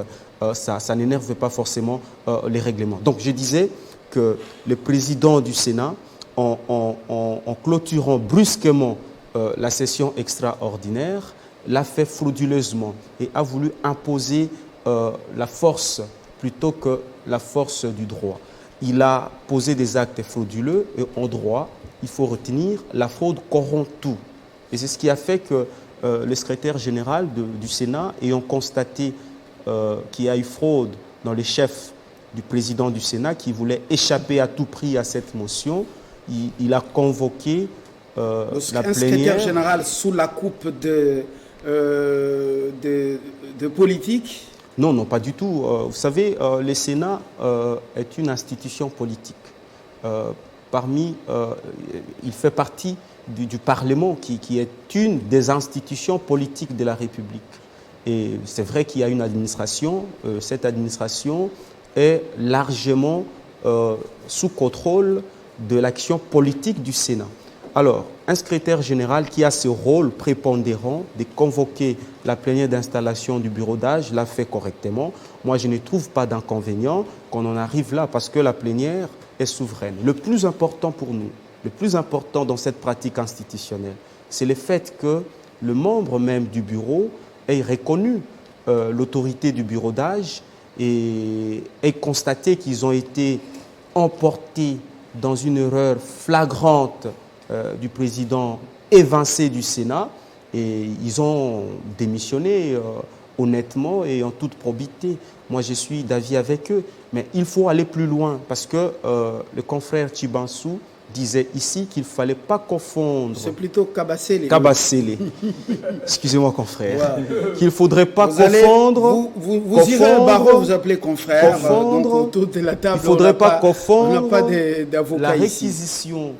[SPEAKER 3] ça n'énerve pas forcément les règlements. Donc je disais que le président du Sénat, en clôturant brusquement la session extraordinaire, l'a fait frauduleusement et a voulu imposer la force plutôt que la force du droit. Il a posé des actes frauduleux et en droit, il faut retenir, la fraude corrompt tout. Et c'est ce qui a fait que le secrétaire général du Sénat, ayant constaté qu'il y a eu fraude dans les chefs du président du Sénat, qui voulait échapper à tout prix à cette motion, il a convoqué la plénière. Un
[SPEAKER 1] secrétaire général sous la coupe de politique?
[SPEAKER 3] Non, pas du tout. Vous savez, le Sénat est une institution politique. Il fait partie du Parlement, qui est une des institutions politiques de la République. Et c'est vrai qu'il y a une administration. Cette administration est largement sous contrôle de l'action politique du Sénat. Alors, un secrétaire général qui a ce rôle prépondérant de convoquer la plénière d'installation du bureau d'âge l'a fait correctement. Moi, je ne trouve pas d'inconvénient qu'on en arrive là, parce que la plénière est souveraine. Le plus important pour nous, le plus important dans cette pratique institutionnelle, c'est le fait que le membre même du bureau ait reconnu l'autorité du bureau d'âge et ait constaté qu'ils ont été emportés dans une erreur flagrante du président évincé du Sénat, et ils ont démissionné honnêtement et en toute probité. Moi, je suis d'avis avec eux, mais il faut aller plus loin, parce que le confrère Chibansou disait ici qu'il ne fallait pas confondre...
[SPEAKER 1] C'est plutôt Kabasele.
[SPEAKER 3] Kabasele. Excusez-moi, confrère. Wow. Qu'il ne faudrait pas confondre...
[SPEAKER 1] Vous irez au barreau, vous appelez confrère.
[SPEAKER 3] Confondre,
[SPEAKER 1] donc autour de la table,
[SPEAKER 3] il ne faudrait pas confondre
[SPEAKER 1] on n'a pas d'avocat
[SPEAKER 3] la
[SPEAKER 1] ici.
[SPEAKER 3] réquisition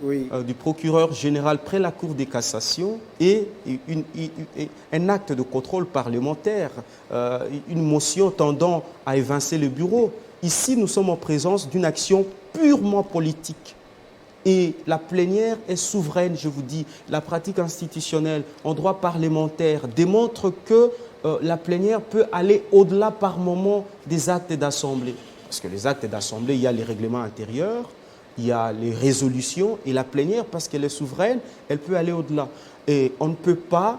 [SPEAKER 3] du procureur général près la Cour de cassation et un acte de contrôle parlementaire, une motion tendant à évincer le bureau. Ici, nous sommes en présence d'une action purement politique. Et la plénière est souveraine, je vous dis. La pratique institutionnelle en droit parlementaire démontre que la plénière peut aller au-delà par moment des actes d'assemblée. Parce que les actes d'assemblée, il y a les règlements intérieurs, il y a les résolutions, et la plénière, parce qu'elle est souveraine, elle peut aller au-delà. Et on ne peut pas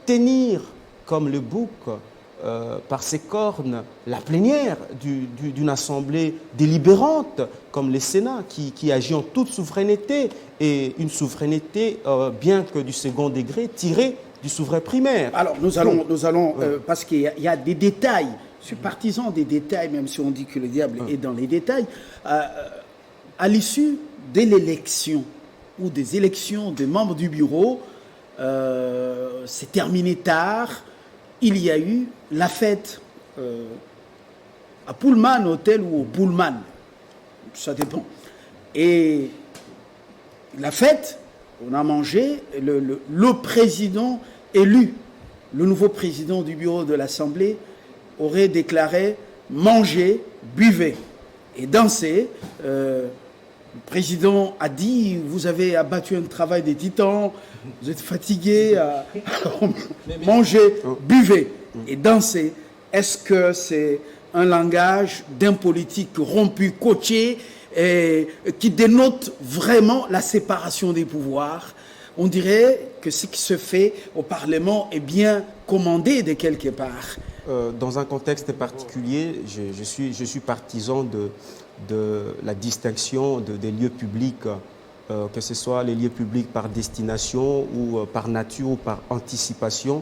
[SPEAKER 3] tenir comme le bouc par ses cornes la plénière d'une assemblée délibérante comme le Sénat qui agit en toute souveraineté et une souveraineté bien que du second degré tirée du souverain primaire.
[SPEAKER 1] Alors nous allons parce qu'il y a des détails, je suis partisan des détails même si on dit que le diable est dans les détails, à l'issue de l'élection ou des élections des membres du bureau, c'est terminé tard. Il y a eu la fête à Pullman Hotel ou au Pullman, ça dépend. Et la fête, on a mangé, le président élu, le nouveau président du bureau de l'Assemblée, aurait déclaré « manger, buvez et dansez ». Le président a dit « vous avez abattu un travail des titans, vous êtes fatigué, mangez, buvez et dansez ». Est-ce que c'est un langage d'un politique rompu, coaché, et qui dénote vraiment la séparation des pouvoirs? On dirait que ce qui se fait au Parlement est bien commandé de quelque part.
[SPEAKER 3] Dans un contexte particulier, je suis partisan de la distinction des lieux publics, que ce soit les lieux publics par destination ou par nature ou par anticipation,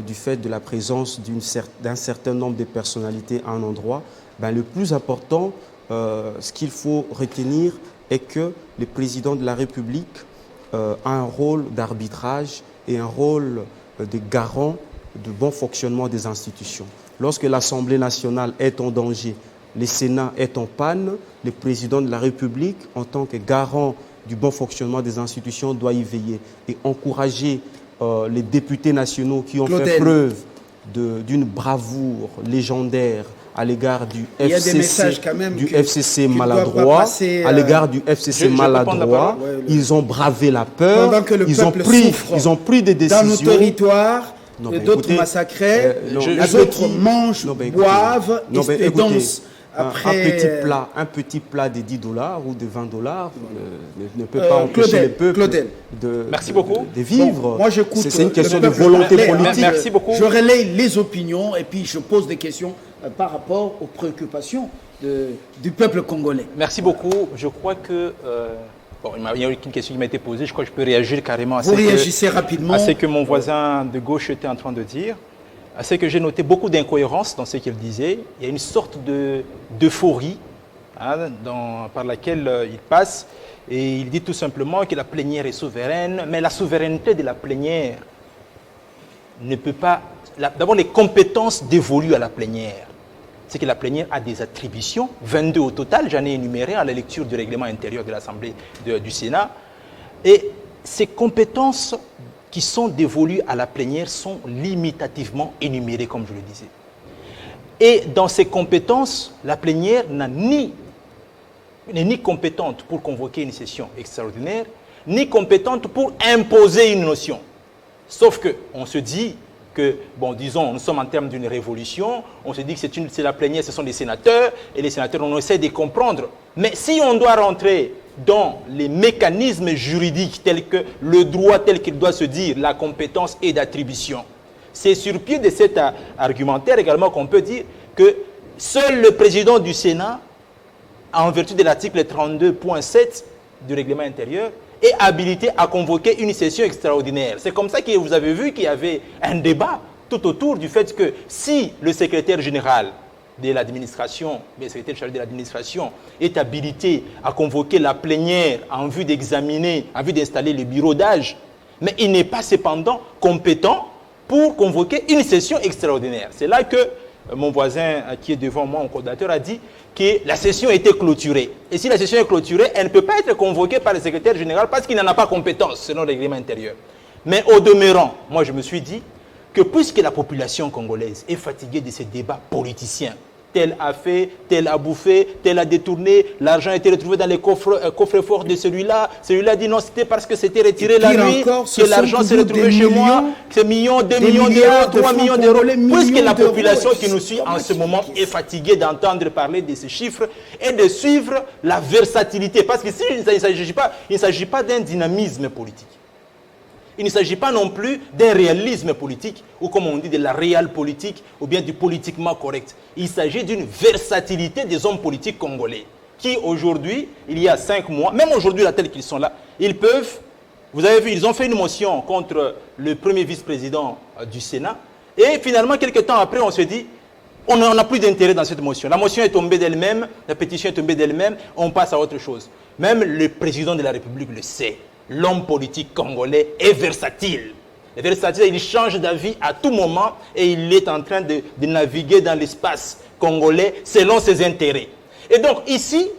[SPEAKER 3] du fait de la présence d'un certain nombre de personnalités à un endroit. Le plus important, ce qu'il faut retenir est que le président de la République a un rôle d'arbitrage et un rôle de garant du bon fonctionnement des institutions. Lorsque l'Assemblée nationale est en danger, le Sénat est en panne, le président de la République, en tant que garant du bon fonctionnement des institutions, doit y veiller et encourager les députés nationaux qui ont fait preuve d'une bravoure légendaire à l'égard du FCC maladroit, à l'égard du FCC maladroit. Ils ont bravé la peur, ils ont pris des décisions.
[SPEAKER 1] Dans nos territoires, d'autres massacrés, les autres mangent, boivent et dansent. Après,
[SPEAKER 3] un petit plat de $10 ou de $20 ne peut pas empêcher le peuple
[SPEAKER 5] Merci beaucoup.
[SPEAKER 3] de vivre.
[SPEAKER 1] Bon, moi,
[SPEAKER 3] c'est une question de volonté politique.
[SPEAKER 5] Merci beaucoup.
[SPEAKER 1] Je relaye les opinions et puis je pose des questions par rapport aux préoccupations du peuple congolais.
[SPEAKER 5] Merci beaucoup. Je crois que... il y a une question qui m'a été posée. Je crois que je peux réagir carrément à
[SPEAKER 1] rapidement.
[SPEAKER 5] À ce que mon voisin de gauche était en train de dire. À ce que j'ai noté beaucoup d'incohérences dans ce qu'il disait. Il y a une sorte d'euphorie par laquelle il passe. Et il dit tout simplement que la plénière est souveraine. Mais la souveraineté de la plénière ne peut pas... D'abord, les compétences dévolues à la plénière. C'est que la plénière a des attributions, 22 au total, j'en ai énuméré à la lecture du règlement intérieur de l'Assemblée du Sénat. Et ces compétences qui sont dévolues à la plénière sont limitativement énumérées, comme je le disais. Et dans ces compétences, la plénière n'est ni compétente pour convoquer une session extraordinaire, ni compétente pour imposer une notion. Sauf qu'on se dit que, disons, nous sommes en termes d'une révolution, on se dit que c'est la plénière, ce sont des sénateurs, et les sénateurs, on essaie de comprendre. Mais si on doit rentrer dans les mécanismes juridiques tels que le droit tel qu'il doit se dire, la compétence et d'attribution, c'est sur pied de cet argumentaire également qu'on peut dire que seul le président du Sénat, en vertu de l'article 32.7 du règlement intérieur, est habilité à convoquer une session extraordinaire. C'est comme ça que vous avez vu qu'il y avait un débat tout autour du fait que si le secrétaire général de l'administration, le secrétaire chargé de l'administration est habilité à convoquer la plénière en vue d'examiner, en vue d'installer le bureau d'âge, mais il n'est pas cependant compétent pour convoquer une session extraordinaire. C'est là que mon voisin qui est devant moi, mon coordinateur, a dit que la session était clôturée. Et si la session est clôturée, elle ne peut pas être convoquée par le secrétaire général parce qu'il n'en a pas compétence selon le règlement intérieur. Mais au demeurant, moi je me suis dit que puisque la population congolaise est fatiguée de ces débats politiciens, tel a fait, tel a bouffé, tel a détourné, l'argent a été retrouvé dans les coffres forts de celui-là, celui-là dit non, c'était parce que c'était retiré la nuit, que l'argent s'est retrouvé chez moi, c'est millions, 2 millions d'euros, 3 millions d'euros. Puisque la population qui nous suit en ce moment est fatiguée d'entendre parler de ces chiffres et de suivre la versatilité. Parce que il ne s'agit pas d'un dynamisme politique. Il ne s'agit pas non plus d'un réalisme politique, ou comme on dit de la réelle politique, ou bien du politiquement correct. Il s'agit d'une versatilité des hommes politiques congolais, qui aujourd'hui, il y a 5 mois, même aujourd'hui, là, tels qu'ils sont là, ils peuvent, vous avez vu, ils ont fait une motion contre le premier vice-président du Sénat, et finalement, quelques temps après, on se dit, on n'a plus d'intérêt dans cette motion. La motion est tombée d'elle-même, la pétition est tombée d'elle-même, on passe à autre chose. Même le président de la République le sait. L'homme politique congolais est versatile. Il change d'avis à tout moment et il est en train de naviguer dans l'espace congolais selon ses intérêts. Et donc ici,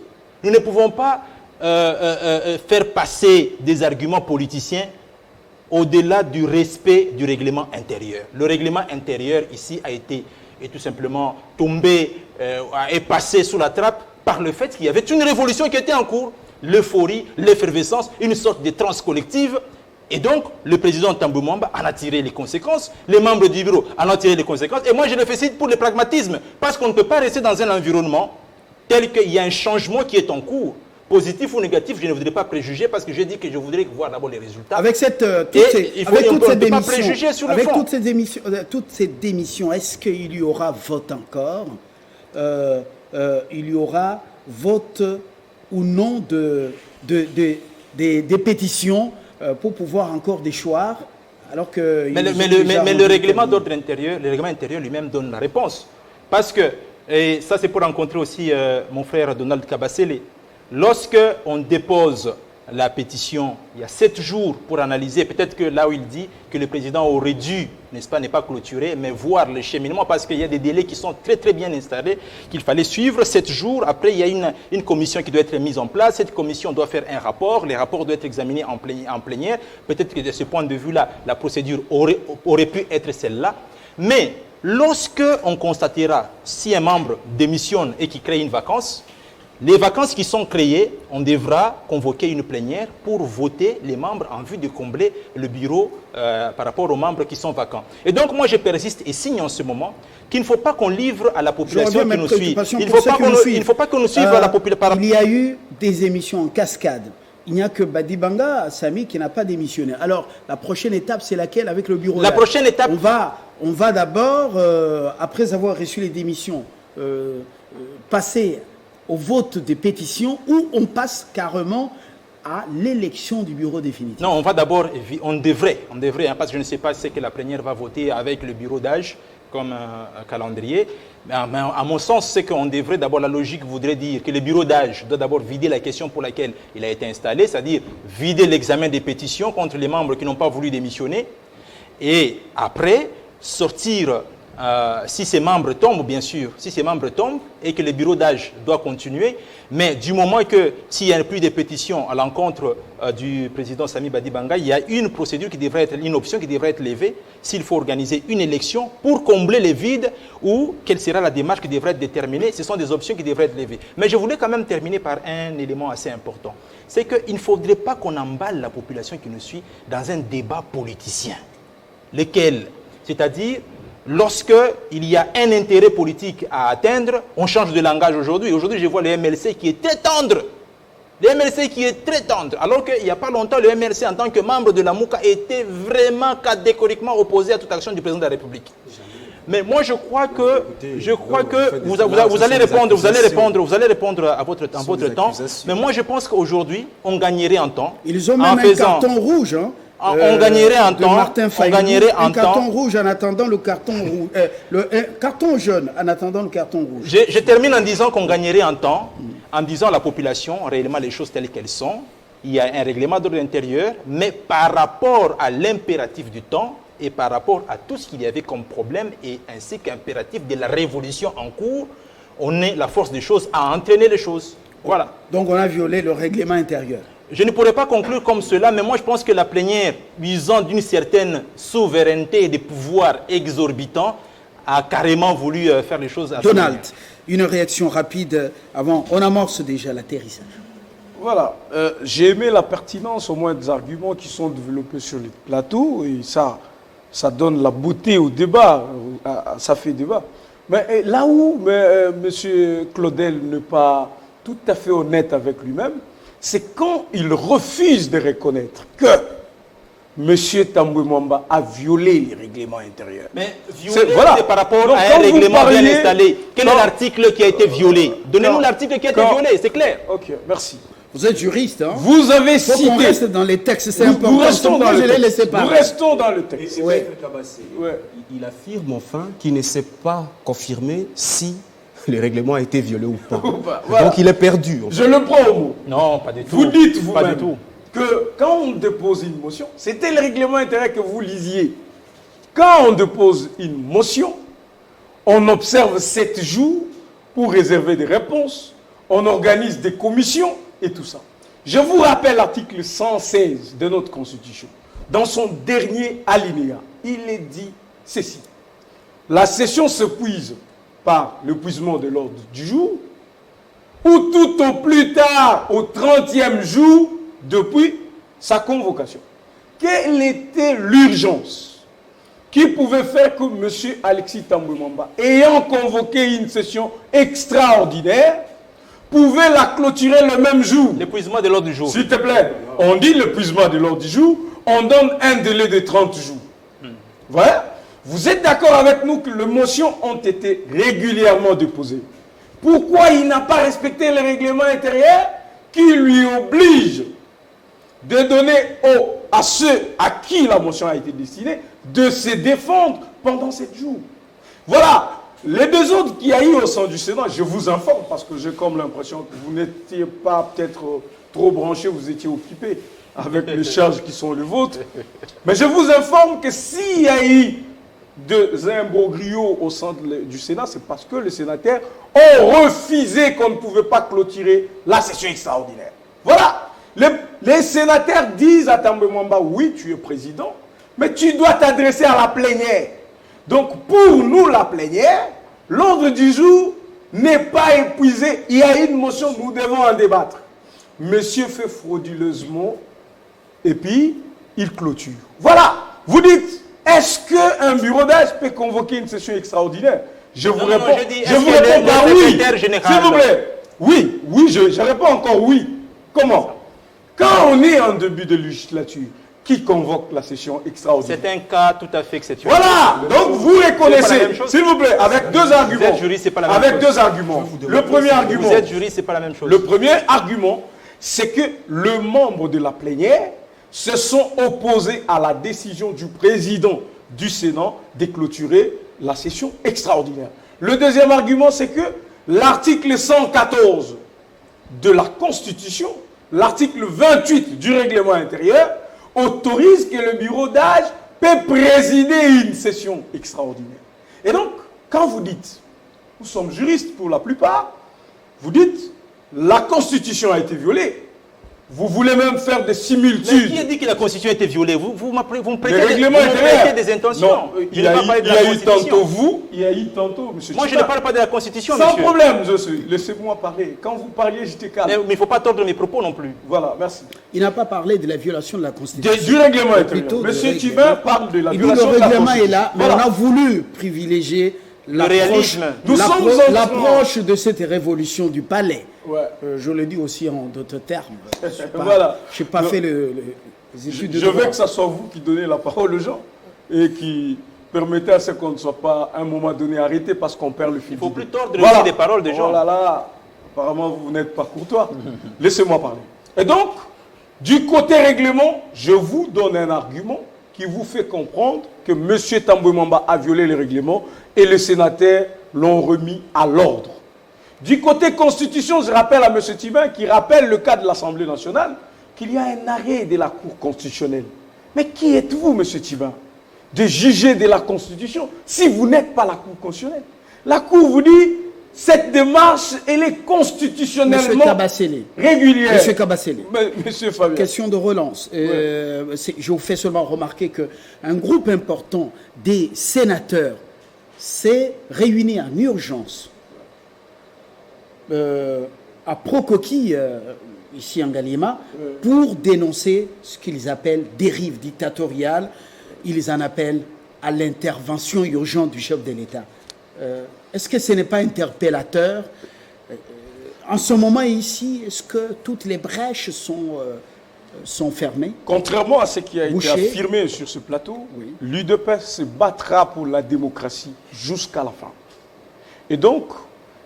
[SPEAKER 5] nous ne pouvons pas faire passer des arguments politiciens au-delà du respect du règlement intérieur. Le règlement intérieur ici est tout simplement tombé, est passé sous la trappe par le fait qu'il y avait une révolution qui était en cours. L'euphorie, l'effervescence, une sorte de transe collective. Et donc, le président Tambou Mwamba en a tiré les conséquences, les membres du bureau en ont tiré les conséquences. Et moi, je le félicite pour le pragmatisme, parce qu'on ne peut pas rester dans un environnement tel qu'il y a un changement qui est en cours. Positif ou négatif, je ne voudrais pas préjuger, parce que je dis que je voudrais voir d'abord les résultats.
[SPEAKER 1] Avec toutes ces démissions, est-ce qu'il y aura vote encore il y aura vote ou non des pétitions pour pouvoir encore déchoir, alors que...
[SPEAKER 5] Mais le règlement d'ordre intérieur, le règlement intérieur lui-même donne la réponse. Parce que, et ça c'est pour rencontrer aussi mon frère Donald Kabasele, lorsque on dépose la pétition, il y a 7 jours pour analyser, peut-être que là où il dit que le président aurait dû, n'est-ce pas, n'est pas clôturé, mais voir le cheminement, parce qu'il y a des délais qui sont très très bien installés, qu'il fallait suivre 7 jours. Après, il y a une commission qui doit être mise en place. Cette commission doit faire un rapport. Les rapports doivent être examinés en plénière. Peut-être que de ce point de vue-là, la procédure aurait pu être celle-là. Mais lorsque on constatera si un membre démissionne et qui crée une vacance, les vacances qui sont créées, on devra convoquer une plénière pour voter les membres en vue de combler le bureau par rapport aux membres qui sont vacants. Et donc moi je persiste et signe en ce moment qu'il ne faut pas qu'on livre à la population qui nous suit. Il ne faut pas qu'on nous suive à la population.
[SPEAKER 1] Il y a eu des émissions en cascade. Il n'y a que Badibanga, Sami, qui n'a pas démissionné. Alors, la prochaine étape, c'est laquelle avec le bureau?
[SPEAKER 5] La prochaine étape...
[SPEAKER 1] On va d'abord, après avoir reçu les démissions, passer au vote des pétitions, où on passe carrément à l'élection du bureau définitif.
[SPEAKER 5] Non, on va d'abord, on devrait, hein, parce que je ne sais pas ce que la plénière va voter avec le bureau d'âge comme un calendrier. Mais à mon sens, c'est qu'on devrait d'abord, la logique voudrait dire que le bureau d'âge doit d'abord vider la question pour laquelle il a été installé, c'est-à-dire vider l'examen des pétitions contre les membres qui n'ont pas voulu démissionner, et après sortir... si ces membres tombent, bien sûr, si ces membres tombent et que le bureau d'âge doit continuer, mais du moment que s'il n'y a plus de pétitions à l'encontre du président Sami Badibanga, il y a une procédure qui devrait être, une option qui devrait être levée s'il faut organiser une élection pour combler les vides ou quelle sera la démarche qui devrait être déterminée. Ce sont des options qui devraient être levées. Mais je voulais quand même terminer par un élément assez important. C'est qu'il ne faudrait pas qu'on emballe la population qui nous suit dans un débat politicien. Lequel, c'est-à-dire... Lorsqu'il y a un intérêt politique à atteindre, on change de langage aujourd'hui. Aujourd'hui, je vois le MLC qui est très tendre. Le MLC qui est très tendre. Alors qu'il n'y a pas longtemps, le MLC, en tant que membre de la MOUCA, était vraiment catégoriquement opposé à toute action du président de la République. Mais moi, je crois que vous allez répondre à votre temps. Mais moi, je pense qu'aujourd'hui, on gagnerait en temps.
[SPEAKER 1] Ils ont même un carton rouge, hein.
[SPEAKER 5] On gagnerait en temps.
[SPEAKER 1] On gagnerait en temps. Carton rouge en attendant le carton rouge. Carton jaune en attendant le carton rouge.
[SPEAKER 5] Je termine en disant qu'on gagnerait en temps, en disant à la population réellement les choses telles qu'elles sont. Il y a un règlement d'ordre intérieur, mais par rapport à l'impératif du temps et par rapport à tout ce qu'il y avait comme problème et ainsi qu'impératif de la révolution en cours, on est la force des choses à entraîner les choses. Voilà.
[SPEAKER 1] Donc on a violé le règlement intérieur.
[SPEAKER 5] Je ne pourrais pas conclure comme cela, mais moi je pense que la plénière, usant d'une certaine souveraineté et de pouvoirs exorbitants, a carrément voulu faire les choses à
[SPEAKER 1] Donald, une réaction rapide avant, on amorce déjà l'atterrissage.
[SPEAKER 2] Voilà, j'ai aimé la pertinence au moins des arguments qui sont développés sur le plateau et ça donne la beauté au débat, ça fait débat. Mais là où M. Claudel n'est pas tout à fait honnête avec lui-même, c'est quand il refuse de reconnaître que M. Tambwe Mwamba a violé les règlements intérieurs.
[SPEAKER 5] Mais violer, c'est par rapport à un règlement bien installé. Quel est l'article qui a été violé? Donnez-nous l'article qui a été violé, c'est clair.
[SPEAKER 2] Ok, merci.
[SPEAKER 1] Vous êtes juriste, hein?
[SPEAKER 2] Vous avez cité...
[SPEAKER 1] Faut qu'on reste dans les textes, c'est important.
[SPEAKER 2] Nous restons dans le
[SPEAKER 1] texte.
[SPEAKER 2] Nous restons dans le texte.
[SPEAKER 3] Ouais. Il affirme enfin qu'il ne sait pas confirmer si le règlement a été violé ou pas.
[SPEAKER 2] Voilà.
[SPEAKER 3] Donc il est perdu.
[SPEAKER 2] Je le prends au mot.
[SPEAKER 5] Non, pas du tout.
[SPEAKER 2] Vous dites
[SPEAKER 5] pas
[SPEAKER 2] vous-même
[SPEAKER 5] du tout.
[SPEAKER 2] que quand on dépose une motion, c'était le règlement intérieur que vous lisiez. Quand on dépose une motion, on observe 7 jours pour réserver des réponses, on organise des commissions et tout ça. Je vous rappelle l'article 116 de notre Constitution. Dans son dernier alinéa, il est dit ceci. La session s'épuise par l'épuisement de l'ordre du jour ou tout au plus tard au 30e jour depuis sa convocation. Quelle était l'urgence qui pouvait faire que M. Alexis Tambwe Mwamba, ayant convoqué une session extraordinaire, pouvait la clôturer le même jour?
[SPEAKER 5] L'épuisement de l'ordre du jour.
[SPEAKER 2] S'il te plaît, on dit l'épuisement de l'ordre du jour, on donne un délai de 30 jours. Voilà. Vous êtes d'accord avec nous que les motions ont été régulièrement déposées? Pourquoi il n'a pas respecté le règlement intérieur qui lui oblige de donner à ceux à qui la motion a été destinée de se défendre pendant 7 jours? Voilà. Les deux autres qu'il y a eu au sein du Sénat, je vous informe parce que j'ai comme l'impression que vous n'étiez pas peut-être trop branchés, vous étiez occupés avec les charges qui sont les vôtres. Mais je vous informe que s'il y a eu des imbroglios au sein du Sénat, c'est parce que les sénateurs ont refusé qu'on ne pouvait pas clôturer la session extraordinaire. Voilà. Les sénateurs disent à Tambwe Mwamba, oui, tu es président, mais tu dois t'adresser à la plénière. Donc, pour nous, la plénière, l'ordre du jour n'est pas épuisé. Il y a une motion, nous devons en débattre. Monsieur fait frauduleusement, et puis, il clôture. Voilà. Vous dites, est-ce qu'un bureau d'âge peut convoquer une session extraordinaire? Je vous réponds, je vous réponds par oui. S'il vous plaît. Oui, oui, je réponds encore oui. Comment? Quand on est en début de législature, qui convoque la session extraordinaire?
[SPEAKER 5] C'est un cas tout à fait exceptionnel.
[SPEAKER 2] Voilà. Donc vous reconnaissez, s'il vous plaît, avec deux arguments.
[SPEAKER 5] Vous êtes juriste, c'est pas la même chose.
[SPEAKER 2] Avec deux arguments. Le premier argument.
[SPEAKER 5] Vous êtes juriste, c'est pas la même chose.
[SPEAKER 2] Le premier argument, c'est que les membres de la plénière se sont opposés à la décision du président du Sénat de clôturer la session extraordinaire. Le deuxième argument, c'est que l'article 114 de la Constitution, l'article 28 du règlement intérieur, autorise que le bureau d'âge peut présider une session extraordinaire. Et donc, quand vous dites, nous sommes juristes pour la plupart, vous dites, la Constitution a été violée. Vous voulez même faire des similitudes.
[SPEAKER 5] Mais qui a dit que la Constitution a été violée? Vous me
[SPEAKER 2] prêtez
[SPEAKER 5] des intentions.
[SPEAKER 2] Non, il y a eu tantôt vous, il y a eu tantôt M.
[SPEAKER 5] Moi, je ne parle pas de la Constitution,
[SPEAKER 2] Sans
[SPEAKER 5] monsieur.
[SPEAKER 2] problème, laissez-moi parler. Quand vous parliez, j'étais calme.
[SPEAKER 5] Mais il ne faut pas tordre mes propos non plus.
[SPEAKER 2] Voilà, merci.
[SPEAKER 1] Il n'a pas parlé de la violation de la Constitution.
[SPEAKER 2] Du règlement intérieur. Monsieur Thibin parle de la violation de la Constitution.
[SPEAKER 1] Le règlement est là, mais on a voulu privilégier l'approche de cette révolution du palais.
[SPEAKER 2] Ouais.
[SPEAKER 1] Je le dis aussi en d'autres termes. Je n'ai pas fait les études de
[SPEAKER 2] droit. Je veux que ce soit vous qui donnez la parole aux gens et qui permettez à ce qu'on ne soit pas à un moment donné arrêté parce qu'on perd le fil.
[SPEAKER 5] Il ne faut plus tordre aussi les paroles des gens.
[SPEAKER 2] Oh là là, apparemment vous n'êtes pas courtois. Laissez-moi parler. Et donc, du côté règlement, je vous donne un argument qui vous fait comprendre que M. Tambwe Mwamba a violé les règlements et les sénateurs l'ont remis à l'ordre. Du côté Constitution, je rappelle à M. Thibin, qui rappelle le cas de l'Assemblée nationale, qu'il y a un arrêt de la Cour constitutionnelle. Mais qui êtes-vous, M. Thibin, de juger de la Constitution si vous n'êtes pas la Cour constitutionnelle? La Cour vous dit, cette démarche, elle est constitutionnellement régulière.
[SPEAKER 1] Monsieur Kabasele,
[SPEAKER 2] Monsieur Fabien.
[SPEAKER 1] Question de relance. Je vous fais seulement remarquer qu'un groupe important des sénateurs s'est réuni en urgence à Procoqui, ici en Galima, pour dénoncer ce qu'ils appellent dérive dictatoriale. Ils en appellent à l'intervention urgente du chef de l'État. Est-ce que ce n'est pas interpellateur? En ce moment ici, est-ce que toutes les brèches sont sont fermés.
[SPEAKER 2] Contrairement à ce qui a été
[SPEAKER 1] Boucher.
[SPEAKER 2] affirmé sur ce plateau,
[SPEAKER 1] Oui.
[SPEAKER 2] l'UDPS se battra pour la démocratie jusqu'à la fin. Et donc,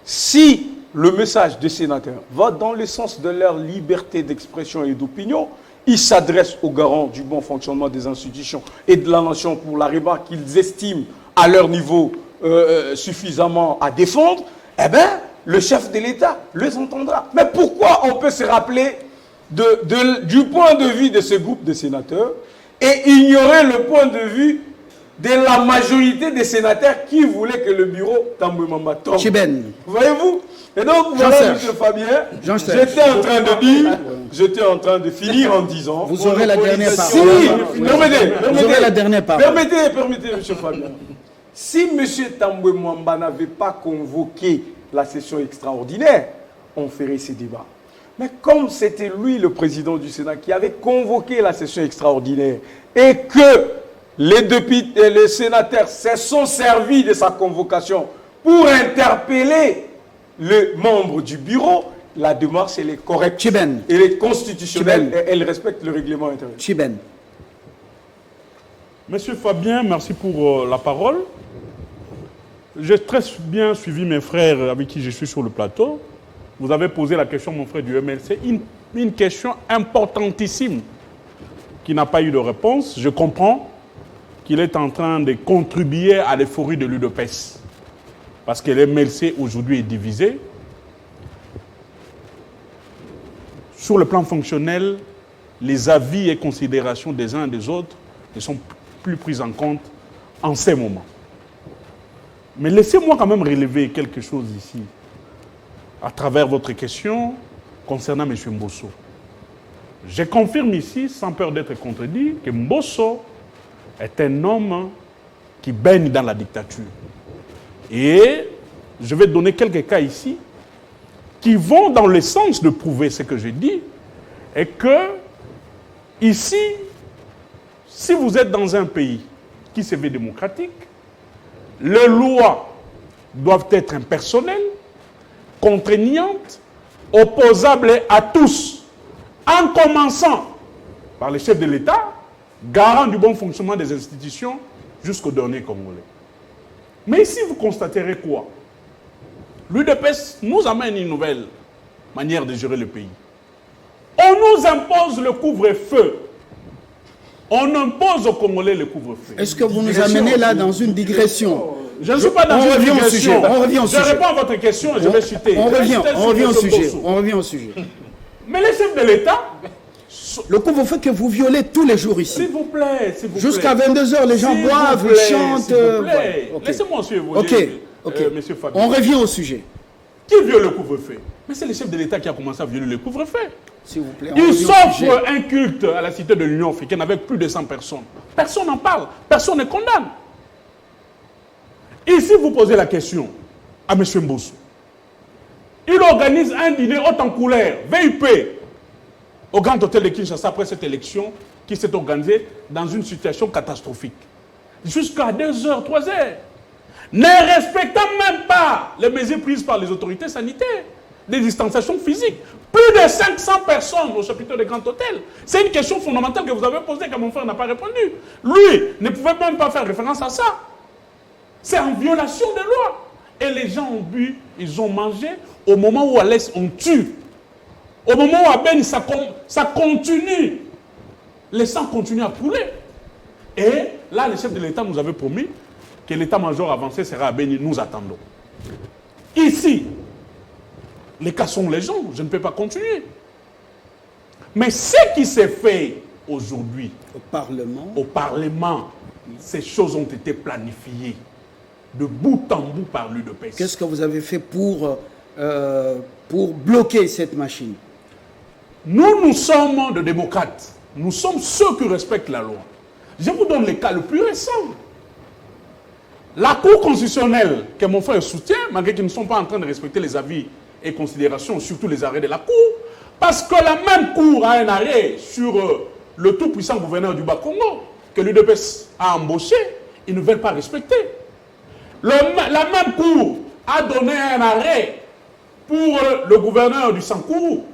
[SPEAKER 2] si le message des sénateurs va dans le sens de leur liberté d'expression et d'opinion, ils s'adressent aux garants du bon fonctionnement des institutions et de la nation pour la remarque qu'ils estiment à leur niveau suffisamment à défendre, eh bien, le chef de l'État les entendra. Mais pourquoi on peut se rappeler du point de vue de ce groupe de sénateurs et ignorer le point de vue de la majorité des sénateurs qui voulaient que le bureau Tambwe Mamba tombe?
[SPEAKER 1] Chiben.
[SPEAKER 2] Voyez-vous? Et donc, voilà, M. Fabien, j'étais en train de dire, j'étais en train de finir en disant...
[SPEAKER 1] Vous aurez la dernière parole.
[SPEAKER 2] Vous
[SPEAKER 1] aurez la dernière parole.
[SPEAKER 2] Permettez, M. Fabien. Si M. Tambwe Mwamba n'avait pas convoqué la session extraordinaire, on ferait ces débats. Mais comme c'était lui, le président du Sénat, qui avait convoqué la session extraordinaire et que les députés et les sénateurs se sont servis de sa convocation pour interpeller les membres du bureau, la démarche elle est correcte.
[SPEAKER 1] Chiben.
[SPEAKER 2] Elle est constitutionnelle
[SPEAKER 1] Chiben.
[SPEAKER 2] et elle respecte le règlement intérieur.
[SPEAKER 1] Chiben.
[SPEAKER 4] Monsieur Fabien, merci pour la parole. J'ai très bien suivi mes frères avec qui je suis sur le plateau. Vous avez posé la question, mon frère du MLC, une question importantissime qui n'a pas eu de réponse. Je comprends qu'il est en train de contribuer à l'euphorie de l'UDPS. Parce que le MLC aujourd'hui est divisé. Sur le plan fonctionnel, les avis et considérations des uns et des autres ne sont plus pris en compte en ces moments. Mais laissez-moi quand même relever quelque chose ici, à travers votre question concernant M. Mbosso. Je confirme ici, sans peur d'être contredit, que Mbosso est un homme qui baigne dans la dictature. Et je vais donner quelques cas ici qui vont dans le sens de prouver ce que je dis, et que ici, si vous êtes dans un pays qui se veut démocratique, les lois doivent être impersonnelles, contraignantes, opposables à tous, en commençant par les chefs de l'État, garant du bon fonctionnement des institutions, jusqu'au dernier Congolais. Mais ici, vous constaterez quoi? L'UDPS nous amène une nouvelle manière de gérer le pays. On nous impose le couvre-feu. On impose aux Congolais le couvre-feu.
[SPEAKER 1] Est-ce que vous nous amenez là dans une digression?
[SPEAKER 4] Je ne suis pas dans une digression.
[SPEAKER 1] On revient au sujet.
[SPEAKER 4] Je réponds à votre question et je vais citer.
[SPEAKER 1] On revient au sujet.
[SPEAKER 4] Mais les chefs de l'État...
[SPEAKER 1] Le couvre-feu que vous violez tous les jours ici.
[SPEAKER 4] S'il vous plaît, s'il vous plaît.
[SPEAKER 1] Jusqu'à 22h, les gens boivent, ils chantent.
[SPEAKER 4] S'il vous plaît.
[SPEAKER 1] Okay.
[SPEAKER 4] Laissez-moi suivre. Monsieur Fabien.
[SPEAKER 1] On revient au sujet.
[SPEAKER 4] Qui viole le couvre-feu? Mais c'est le chef de l'État qui a commencé à violer le couvre-feu.
[SPEAKER 1] S'il vous plaît.
[SPEAKER 4] Il s'offre un culte à la cité de l'Union africaine avec plus de 100 personnes. Personne n'en parle. Personne ne condamne. Ici, vous posez la question à M. Mbosso. Il organise un dîner haute en couleur, VIP, au Grand Hôtel de Kinshasa après cette élection qui s'est organisée dans une situation catastrophique. Jusqu'à 2h, 3h. Ne respectant même pas les mesures prises par les autorités sanitaires, des distanciations physiques. Plus de 500 personnes au chapiteau de Grand Hôtel. C'est une question fondamentale que vous avez posée que mon frère n'a pas répondu. Lui ne pouvait même pas faire référence à ça. C'est en violation de loi. Et les gens ont bu, ils ont mangé. Au moment où à l'Est, on tue. Au moment où à Ben, ça continue. Les sangs continuent à couler. Et là, le chef de l'État nous avait promis que l'état-major avancé sera à Beni. Nous attendons. Ici, les cas sont légion. Je ne peux pas continuer. Mais ce qui s'est fait aujourd'hui au Parlement, ces choses ont été planifiées de bout en bout par l'UDPS.
[SPEAKER 1] Qu'est-ce que vous avez fait pour bloquer cette machine?
[SPEAKER 4] Nous sommes des démocrates. Nous sommes ceux qui respectent la loi. Je vous donne le cas le plus récent. La Cour constitutionnelle, que mon frère soutient, malgré qu'ils ne sont pas en train de respecter les avis et considérations, surtout les arrêts de la Cour, parce que la même Cour a un arrêt sur le tout-puissant gouverneur du Bas-Congo, que l'UDPS a embauché, ils ne veulent pas respecter. La même Cour a donné un arrêt pour le gouverneur du Sankourou,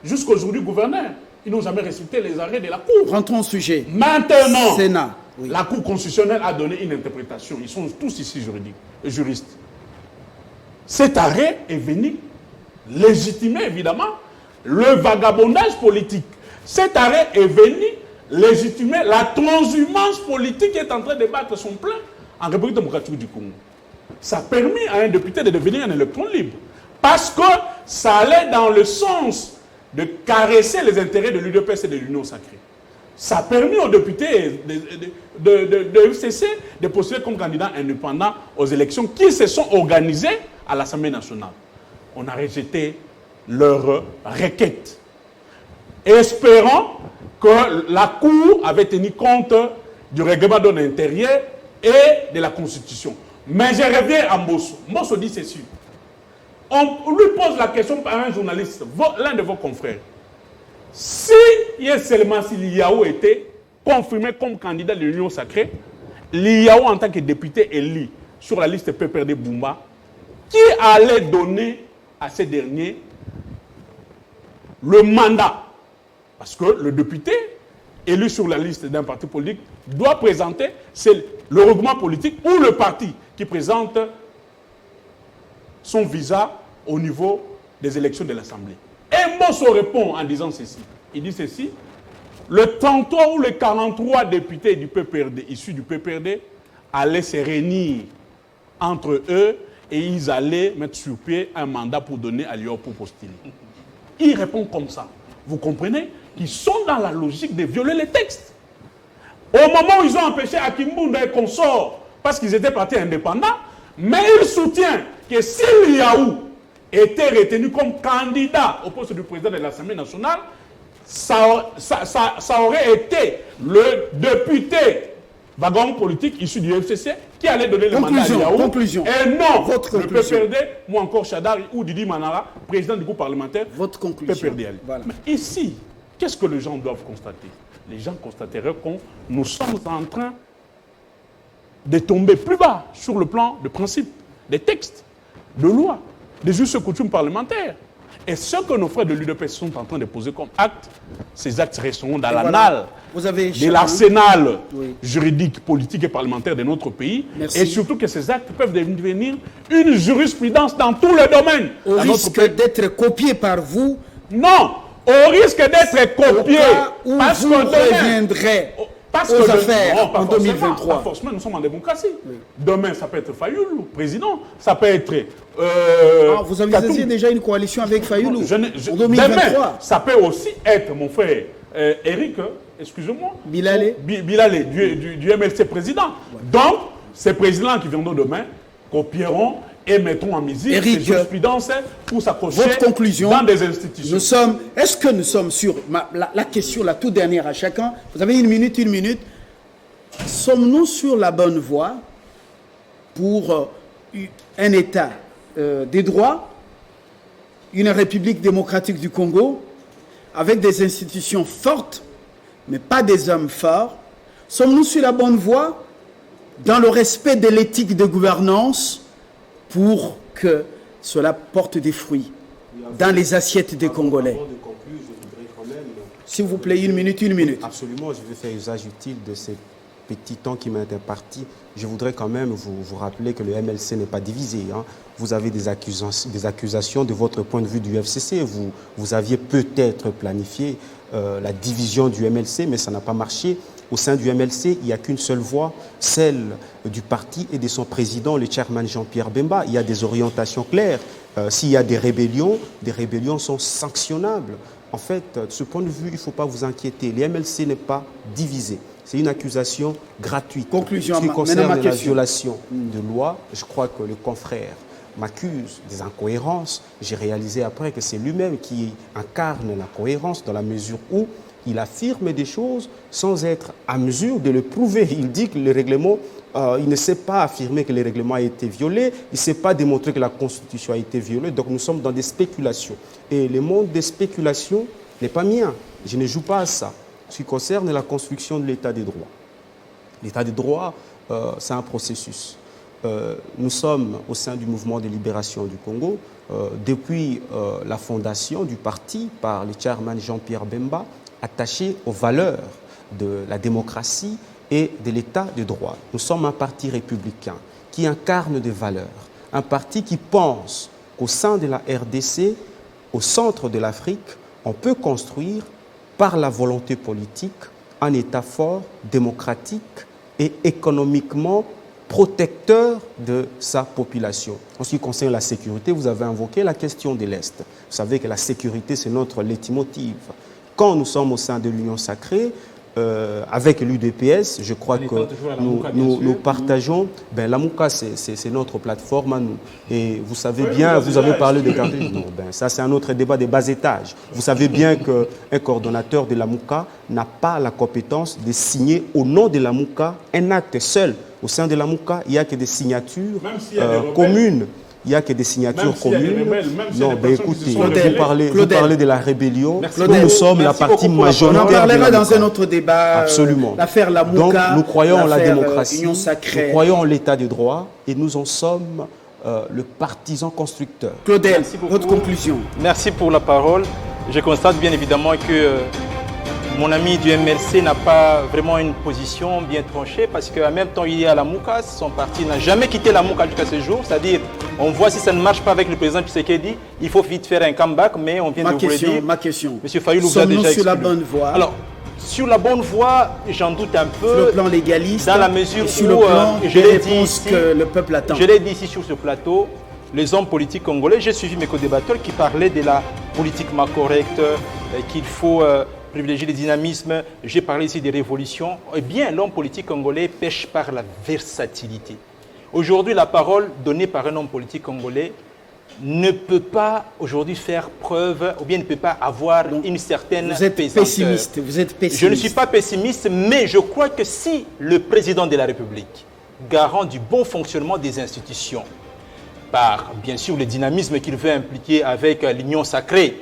[SPEAKER 4] jusqu'aujourd'hui gouverneur. Ils n'ont jamais respecté les arrêts de la Cour.
[SPEAKER 1] Rentrons au sujet.
[SPEAKER 4] Maintenant,
[SPEAKER 1] Sénat. Oui.
[SPEAKER 4] la Cour constitutionnelle a donné une interprétation. Ils sont tous ici juristes. Cet arrêt est venu légitimer, évidemment, le vagabondage politique. Cet arrêt est venu légitimer la transhumance politique qui est en train de battre son plein en République démocratique du Congo. Ça a permis à un député de devenir un électron libre. Parce que ça allait dans le sens de caresser les intérêts de l'UDPS et de l'Union sacrée. Ça a permis aux députés de FCC de postuler comme candidat indépendant aux élections qui se sont organisées à l'Assemblée nationale. On a rejeté leur requête, espérant que la Cour avait tenu compte du règlement de l'intérieur et de la Constitution. Mais je reviens à Mbosso. Mbosso dit ceci. On lui pose la question par un journaliste, l'un de vos confrères. Si Liao était confirmé comme candidat de l'Union sacrée, Liao en tant que député élu sur la liste PPRD Bumba, qui allait donner à ces derniers le mandat? Parce que le député élu sur la liste d'un parti politique doit présenter, c'est le regroupement politique ou le parti qui présente son visa au niveau des élections de l'Assemblée. Et Mbosso répond en disant ceci. Il dit ceci. Le 33 ou les 43 députés du PPRD, issus du PPRD, allaient se réunir entre eux et ils allaient mettre sur pied un mandat pour donner à Liao pour postuler. Il répond comme ça. Vous comprenez qu'ils sont dans la logique de violer les textes. Au moment où ils ont empêché Akimbunda et consorts parce qu'ils étaient partis indépendants, mais il soutient que si Liao était retenu comme candidat au poste du président de l'Assemblée nationale, ça aurait été le député wagon politique issu du FCC qui allait donner le mandat à Liao.
[SPEAKER 1] Conclusion.
[SPEAKER 4] Et non
[SPEAKER 1] Votre
[SPEAKER 4] le
[SPEAKER 1] conclusion.
[SPEAKER 4] PPRD, ou encore Chadari ou Didi Manara, président du groupe parlementaire.
[SPEAKER 1] Votre conclusion.
[SPEAKER 4] PPRD.
[SPEAKER 1] Voilà.
[SPEAKER 4] Mais ici, qu'est-ce que les gens doivent constater? Les gens constateraient que nous sommes en train de tomber plus bas sur le plan de principe, des textes, de lois, des us et coutumes parlementaires. Et ce que nos frères de l'UDPS sont en train de poser comme actes, ces actes resteront dans l'annale de l'arsenal juridique, politique et parlementaire de notre pays.
[SPEAKER 1] Merci.
[SPEAKER 4] Et surtout que ces actes peuvent devenir une jurisprudence dans tous les domaines.
[SPEAKER 1] Au risque d'être copié par vous,
[SPEAKER 4] non, au risque d'être copié.
[SPEAKER 1] où
[SPEAKER 4] parce
[SPEAKER 1] vous
[SPEAKER 4] que demain,
[SPEAKER 1] reviendrez aux affaires en 2023.
[SPEAKER 4] Pas forcément, nous sommes en démocratie. Oui. Demain, ça peut être Fayoulou, président. Ça peut être...
[SPEAKER 1] vous envisagez déjà une coalition avec Fayoulou en 2023.
[SPEAKER 4] Demain, ça peut aussi être mon frère Eric, excusez-moi.
[SPEAKER 1] Bilalé.
[SPEAKER 4] Bilalé, du MLC président. Ouais. Donc, ces présidents qui viendront demain copieront et mettront en musique ces jurisprudences pour s'accrocher dans des institutions.
[SPEAKER 1] Est-ce que nous sommes sur la question, la toute dernière à chacun? Vous avez une minute. Sommes-nous sur la bonne voie pour un État des droits, une République démocratique du Congo, avec des institutions fortes, mais pas des hommes forts? Sommes-nous sur la bonne voie dans le respect de l'éthique de gouvernance pour que cela porte des fruits dans les assiettes des Congolais? S'il vous plaît, une minute.
[SPEAKER 3] Absolument, je vais faire usage utile de ces petits temps qui m'est imparti. Je voudrais quand même vous rappeler que le MLC n'est pas divisé. Hein. Vous avez des accusations de votre point de vue du FCC. Vous aviez peut-être planifié la division du MLC, mais ça n'a pas marché. Au sein du MLC, il n'y a qu'une seule voix, celle du parti et de son président, le chairman Jean-Pierre Bemba. Il y a des orientations claires. S'il y a des rébellions sont sanctionnables. En fait, de ce point de vue, il ne faut pas vous inquiéter. Le MLC n'est pas divisé. C'est une accusation gratuite.
[SPEAKER 1] Conclusion.
[SPEAKER 3] Ce qui concerne la violation de loi, je crois que le confrère m'accuse des incohérences. J'ai réalisé après que c'est lui-même qui incarne la cohérence dans la mesure où il affirme des choses sans être à mesure de le prouver. Il dit que le règlement, il ne sait pas affirmer que le règlement a été violé, il ne sait pas démontrer que la Constitution a été violée. Donc nous sommes dans des spéculations. Et le monde des spéculations n'est pas mien. Je ne joue pas à ça. Ce qui concerne la construction de l'état des droits. L'état des droits, c'est un processus. Nous sommes au sein du mouvement de libération du Congo depuis la fondation du parti par le chairman Jean-Pierre Bemba. attachés aux valeurs de la démocratie et de l'état de droit. Nous sommes un parti républicain qui incarne des valeurs, un parti qui pense qu'au sein de la RDC, au centre de l'Afrique, on peut construire par la volonté politique un État fort, démocratique et économiquement protecteur de sa population. En ce qui concerne la sécurité, vous avez invoqué la question de l'Est. Vous savez que la sécurité, c'est notre leitmotiv. Quand nous sommes au sein de l'Union sacrée, avec l'UDPS, je crois que nous partageons. La Mouka, c'est notre plateforme à nous. Et vous savez bien, vous avez parlé de cartes. Non, ça, c'est un autre débat des bas étages. Vous savez bien qu'un coordonnateur de la Mouka n'a pas la compétence de signer au nom de la Mouka un acte seul. Au sein de la Mouka, il n'y a que des signatures communes. Il n'y a que des signatures communes. Non, écoutez, vous parlez de la rébellion. Nous sommes la partie majoritaire.
[SPEAKER 1] On en parlera dans un autre débat.
[SPEAKER 3] Absolument.
[SPEAKER 1] L'affaire La Mouka.
[SPEAKER 3] Donc, nous croyons en la démocratie,
[SPEAKER 1] Union sacrée.
[SPEAKER 3] nous croyons en l'état de droit et nous en sommes le partisan constructeur.
[SPEAKER 1] Claudel, votre conclusion.
[SPEAKER 5] Merci pour la parole. Je constate bien évidemment que mon ami du MLC n'a pas vraiment une position bien tranchée parce qu'en même temps, il est à la Mouka. Son parti n'a jamais quitté la Mouka jusqu'à ce jour. C'est-à-dire, on voit si ça ne marche pas avec le président Tshisekedi, il faut vite faire un comeback, mais on vient de vous le dire.
[SPEAKER 1] Ma question.
[SPEAKER 5] Monsieur Fayoulou vous a déjà expliqué.
[SPEAKER 1] Sommes-nous sur la bonne voie?
[SPEAKER 5] Alors, sur la bonne voie, j'en doute un peu.
[SPEAKER 1] Sur le plan légaliste,
[SPEAKER 5] dans la mesure
[SPEAKER 1] sur
[SPEAKER 5] où,
[SPEAKER 1] le plan
[SPEAKER 5] je l'ai dit ici,
[SPEAKER 1] que le peuple attend.
[SPEAKER 5] Je l'ai dit ici sur ce plateau, les hommes politiques congolais, j'ai suivi mes co-débatteurs qui parlaient de la politiquement correcte, qu'il faut privilégier le dynamisme. J'ai parlé ici des révolutions. Eh bien, l'homme politique congolais pêche par la versatilité. Aujourd'hui, la parole donnée par un homme politique congolais ne peut pas aujourd'hui faire preuve, ou bien ne peut pas avoir une certaine
[SPEAKER 1] Vous êtes pessimiste.
[SPEAKER 5] Je ne suis pas pessimiste, mais je crois que si le président de la République, garant du bon fonctionnement des institutions, par bien sûr le dynamisme qu'il veut impliquer avec l'Union sacrée,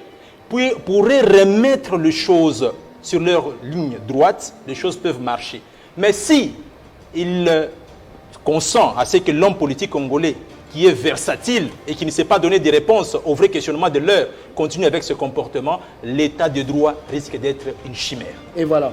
[SPEAKER 5] pourrait remettre les choses sur leur ligne droite, les choses peuvent marcher. Mais si il consent à ce que l'homme politique congolais, qui est versatile et qui ne sait pas donner des réponses aux vrais questionnements de l'heure, continue avec ce comportement, l'état de droit risque d'être une chimère.
[SPEAKER 1] Et voilà.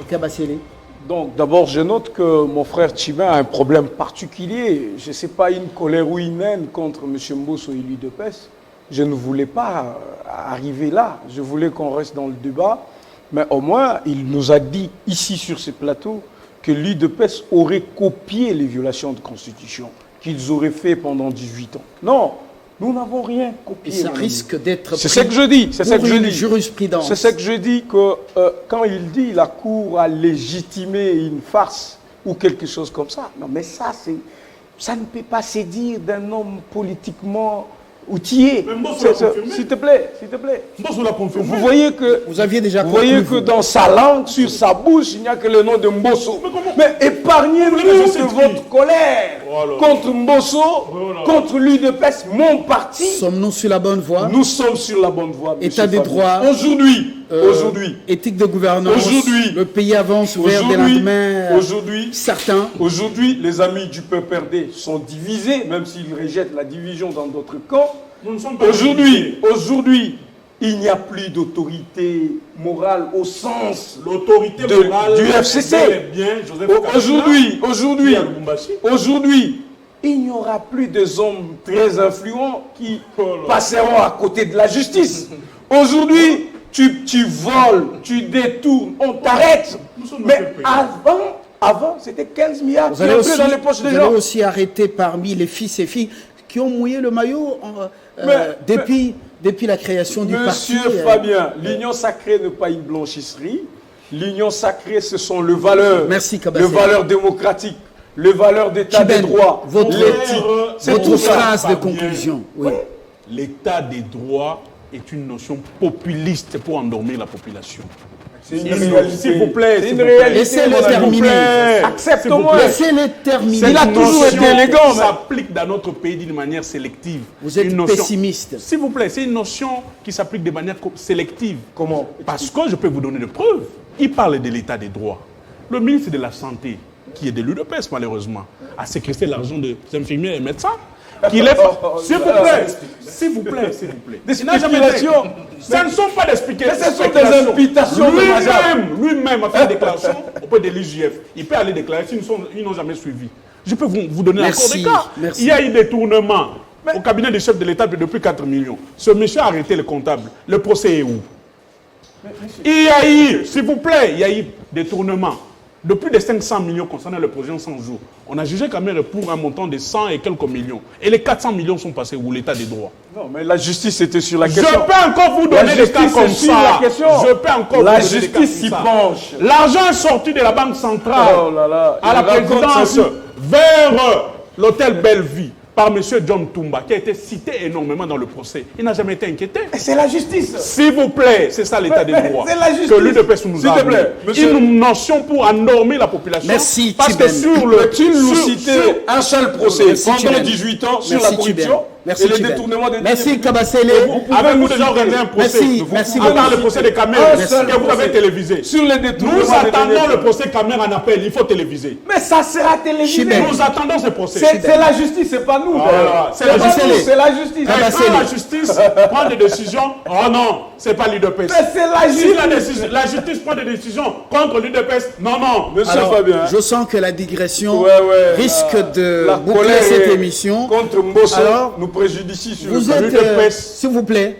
[SPEAKER 1] Kabassele.
[SPEAKER 2] Donc d'abord, je note que mon frère Tchibin a un problème particulier. Je ne sais pas, une colère ou une haine contre M. Mbosso et l'UDPS. Je ne voulais pas arriver là. Je voulais qu'on reste dans le débat. Mais au moins, il nous a dit ici sur ce plateau que l'UDPS aurait copié les violations de constitution qu'ils auraient fait pendant 18 ans. Non, nous n'avons rien copié.
[SPEAKER 1] Et ça risque d'être...
[SPEAKER 2] C'est ce que je dis. C'est ce que je dis.
[SPEAKER 1] Jurisprudence.
[SPEAKER 2] C'est ce que je dis que quand il dit la Cour a légitimé une farce ou quelque chose comme ça. Non, mais ça ne peut pas se dire d'un homme politiquement outillé. S'il te plaît, s'il te plaît. Vous voyez que,
[SPEAKER 1] vous aviez déjà
[SPEAKER 2] vous voyez que dans sa langue, sur sa bouche, il n'y a que le nom de Mbosso. Mais épargnez-nous de votre colère contre Mbosso, contre l'UDPS, mon parti.
[SPEAKER 1] Sommes-nous sur la bonne voie?
[SPEAKER 2] Nous sommes sur la bonne voie.
[SPEAKER 1] État des droits.
[SPEAKER 2] Aujourd'hui,
[SPEAKER 1] éthique de gouvernance. Aujourd'hui, le pays avance vers des lendemains certains.
[SPEAKER 2] Aujourd'hui, les amis du peuple RD sont divisés, même s'ils rejettent la division dans d'autres camps. Aujourd'hui, il n'y a plus d'autorité morale au sens du FCC. Aujourd'hui, il n'y aura plus des hommes très influents qui passeront à côté de la justice. Aujourd'hui, tu voles, tu détournes, on t'arrête. Mais avant c'était 15 milliards qui entraient dans les poches des gens.
[SPEAKER 1] Vous allez aussi arrêter parmi les fils et filles qui ont mouillé le maillot depuis la création du parti.
[SPEAKER 2] Monsieur Fabien, l'Union sacrée n'est pas une blanchisserie. L'Union sacrée, ce sont les valeurs.
[SPEAKER 1] Merci,
[SPEAKER 2] les valeurs démocratiques, les valeurs d'état des droits,
[SPEAKER 1] votre phrase de conclusion. Oui.
[SPEAKER 4] L'état des droits est une notion populiste pour endormir la population.
[SPEAKER 2] S'il vous plaît,
[SPEAKER 1] laissez-le terminer.
[SPEAKER 2] Accepte-moi.
[SPEAKER 1] Laissez-le terminer.
[SPEAKER 2] Il a toujours été élégant.
[SPEAKER 4] Ça s'applique dans notre pays d'une manière sélective.
[SPEAKER 1] Vous êtes pessimiste.
[SPEAKER 4] S'il vous plaît, c'est une notion qui s'applique de manière sélective.
[SPEAKER 2] Comment?
[SPEAKER 4] Parce que je peux vous donner des preuves. Il parle de l'état des droits. Le ministre de la Santé qui est de l'UDPS malheureusement, a séquestré l'argent des infirmiers et médecins. S'il vous plaît.
[SPEAKER 2] Des spéculations.
[SPEAKER 4] Ce ne sont pas des spéculations.
[SPEAKER 2] Ce sont des imputations.
[SPEAKER 4] Lui-même a fait une déclaration auprès de l'IGF. Il peut aller déclarer s'ils n'ont jamais suivi. Je peux vous donner encore des cas.
[SPEAKER 1] Merci.
[SPEAKER 4] Il y a eu des tournements au cabinet du chef de l'État depuis 4 millions. Ce monsieur a arrêté le comptable. Le procès est où? Il y a eu, s'il vous plaît, il y a eu des tournements de plus de 500 millions concernant le projet en 100 jours. On a jugé quand même pour un montant de 100 et quelques millions. Et les 400 millions sont passés où? L'état des droits.
[SPEAKER 2] Non, mais la justice était sur la question.
[SPEAKER 4] Je peux encore vous donner des cas comme ça. Je peux encore
[SPEAKER 2] la
[SPEAKER 4] vous donner des cas
[SPEAKER 2] justice s'y
[SPEAKER 4] comme ça.
[SPEAKER 2] penche.
[SPEAKER 4] L'argent est sorti de la Banque centrale à la présidence
[SPEAKER 2] ça.
[SPEAKER 4] vers l'hôtel Bellevue par M. John Toumba, qui a été cité énormément dans le procès. Il n'a jamais été inquiété.
[SPEAKER 2] C'est la justice.
[SPEAKER 4] S'il vous plaît, c'est ça l'état des droits.
[SPEAKER 2] C'est la justice.
[SPEAKER 4] Que l'UDPS nous a amené. Une notion pour endormir la population.
[SPEAKER 1] Merci,
[SPEAKER 4] parce que
[SPEAKER 1] Thiben.
[SPEAKER 4] sur le...
[SPEAKER 2] Tu nous citais un seul procès
[SPEAKER 1] Merci,
[SPEAKER 2] pendant
[SPEAKER 1] Thiben.
[SPEAKER 2] 18 ans sur
[SPEAKER 1] Merci,
[SPEAKER 2] la corruption
[SPEAKER 1] Thiben. Merci,
[SPEAKER 2] et les
[SPEAKER 1] Thiben.
[SPEAKER 2] détournements des
[SPEAKER 1] Merci, Kabasele.
[SPEAKER 4] Avez-vous déjà organisé un procès?
[SPEAKER 1] Merci
[SPEAKER 4] À part
[SPEAKER 1] beaucoup.
[SPEAKER 4] le procès des caméras que vous avez télévisé.
[SPEAKER 2] sur les détournements.
[SPEAKER 4] Nous attendons le procès caméra en appel. Il faut téléviser.
[SPEAKER 2] Mais ça sera télévisé.
[SPEAKER 1] Chiben.
[SPEAKER 4] Nous attendons ce procès.
[SPEAKER 2] C'est la justice, c'est pas nous.
[SPEAKER 4] Voilà.
[SPEAKER 2] C'est pas nous, c'est la justice.
[SPEAKER 1] Ah bah,
[SPEAKER 4] Quand la justice prend des décisions, oh non, c'est pas l'UDPS.
[SPEAKER 2] Mais c'est la
[SPEAKER 4] Si la justice prend des décisions contre l'UDPS, non.
[SPEAKER 2] Monsieur
[SPEAKER 1] Alors,
[SPEAKER 2] Fabien.
[SPEAKER 1] je sens que la digression
[SPEAKER 2] Ouais,
[SPEAKER 1] risque de
[SPEAKER 2] la
[SPEAKER 1] boucler
[SPEAKER 2] colère
[SPEAKER 1] cette émission.
[SPEAKER 2] contre Mbosso
[SPEAKER 1] Alors,
[SPEAKER 2] nous préjudicie sur
[SPEAKER 1] Vous
[SPEAKER 2] le
[SPEAKER 1] êtes,
[SPEAKER 4] l'UDPS.
[SPEAKER 1] s'il vous plaît,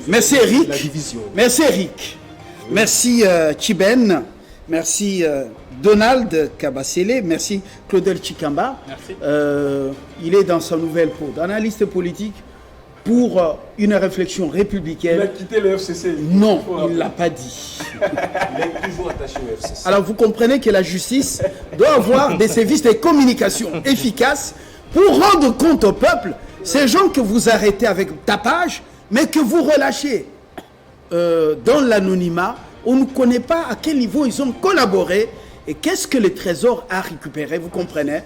[SPEAKER 1] merci Eric, merci Eric, merci Chiben, merci Donald Kabasele, merci Claudel Chikamba. Il est dans sa nouvelle peau d'analyste politique pour une réflexion
[SPEAKER 2] Il a
[SPEAKER 1] républicaine.
[SPEAKER 2] quitté le FCC.
[SPEAKER 1] Non, il ne l'a pas dit.
[SPEAKER 3] Il est toujours attaché au FCC.
[SPEAKER 1] Alors vous comprenez que la justice doit avoir des services de communication efficaces pour rendre compte au peuple, ces gens que vous arrêtez avec tapage, mais que vous relâchez dans l'anonymat. On ne connaît pas à quel niveau ils ont collaboré et qu'est-ce que le Trésor a récupéré, vous comprenez?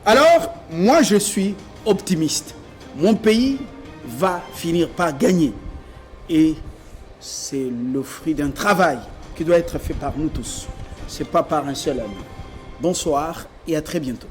[SPEAKER 1] Alors, moi je suis optimiste. Mon pays va finir par gagner. Et c'est le fruit d'un travail qui doit être fait par nous tous. Ce n'est pas par un seul homme. Bonsoir et à très bientôt.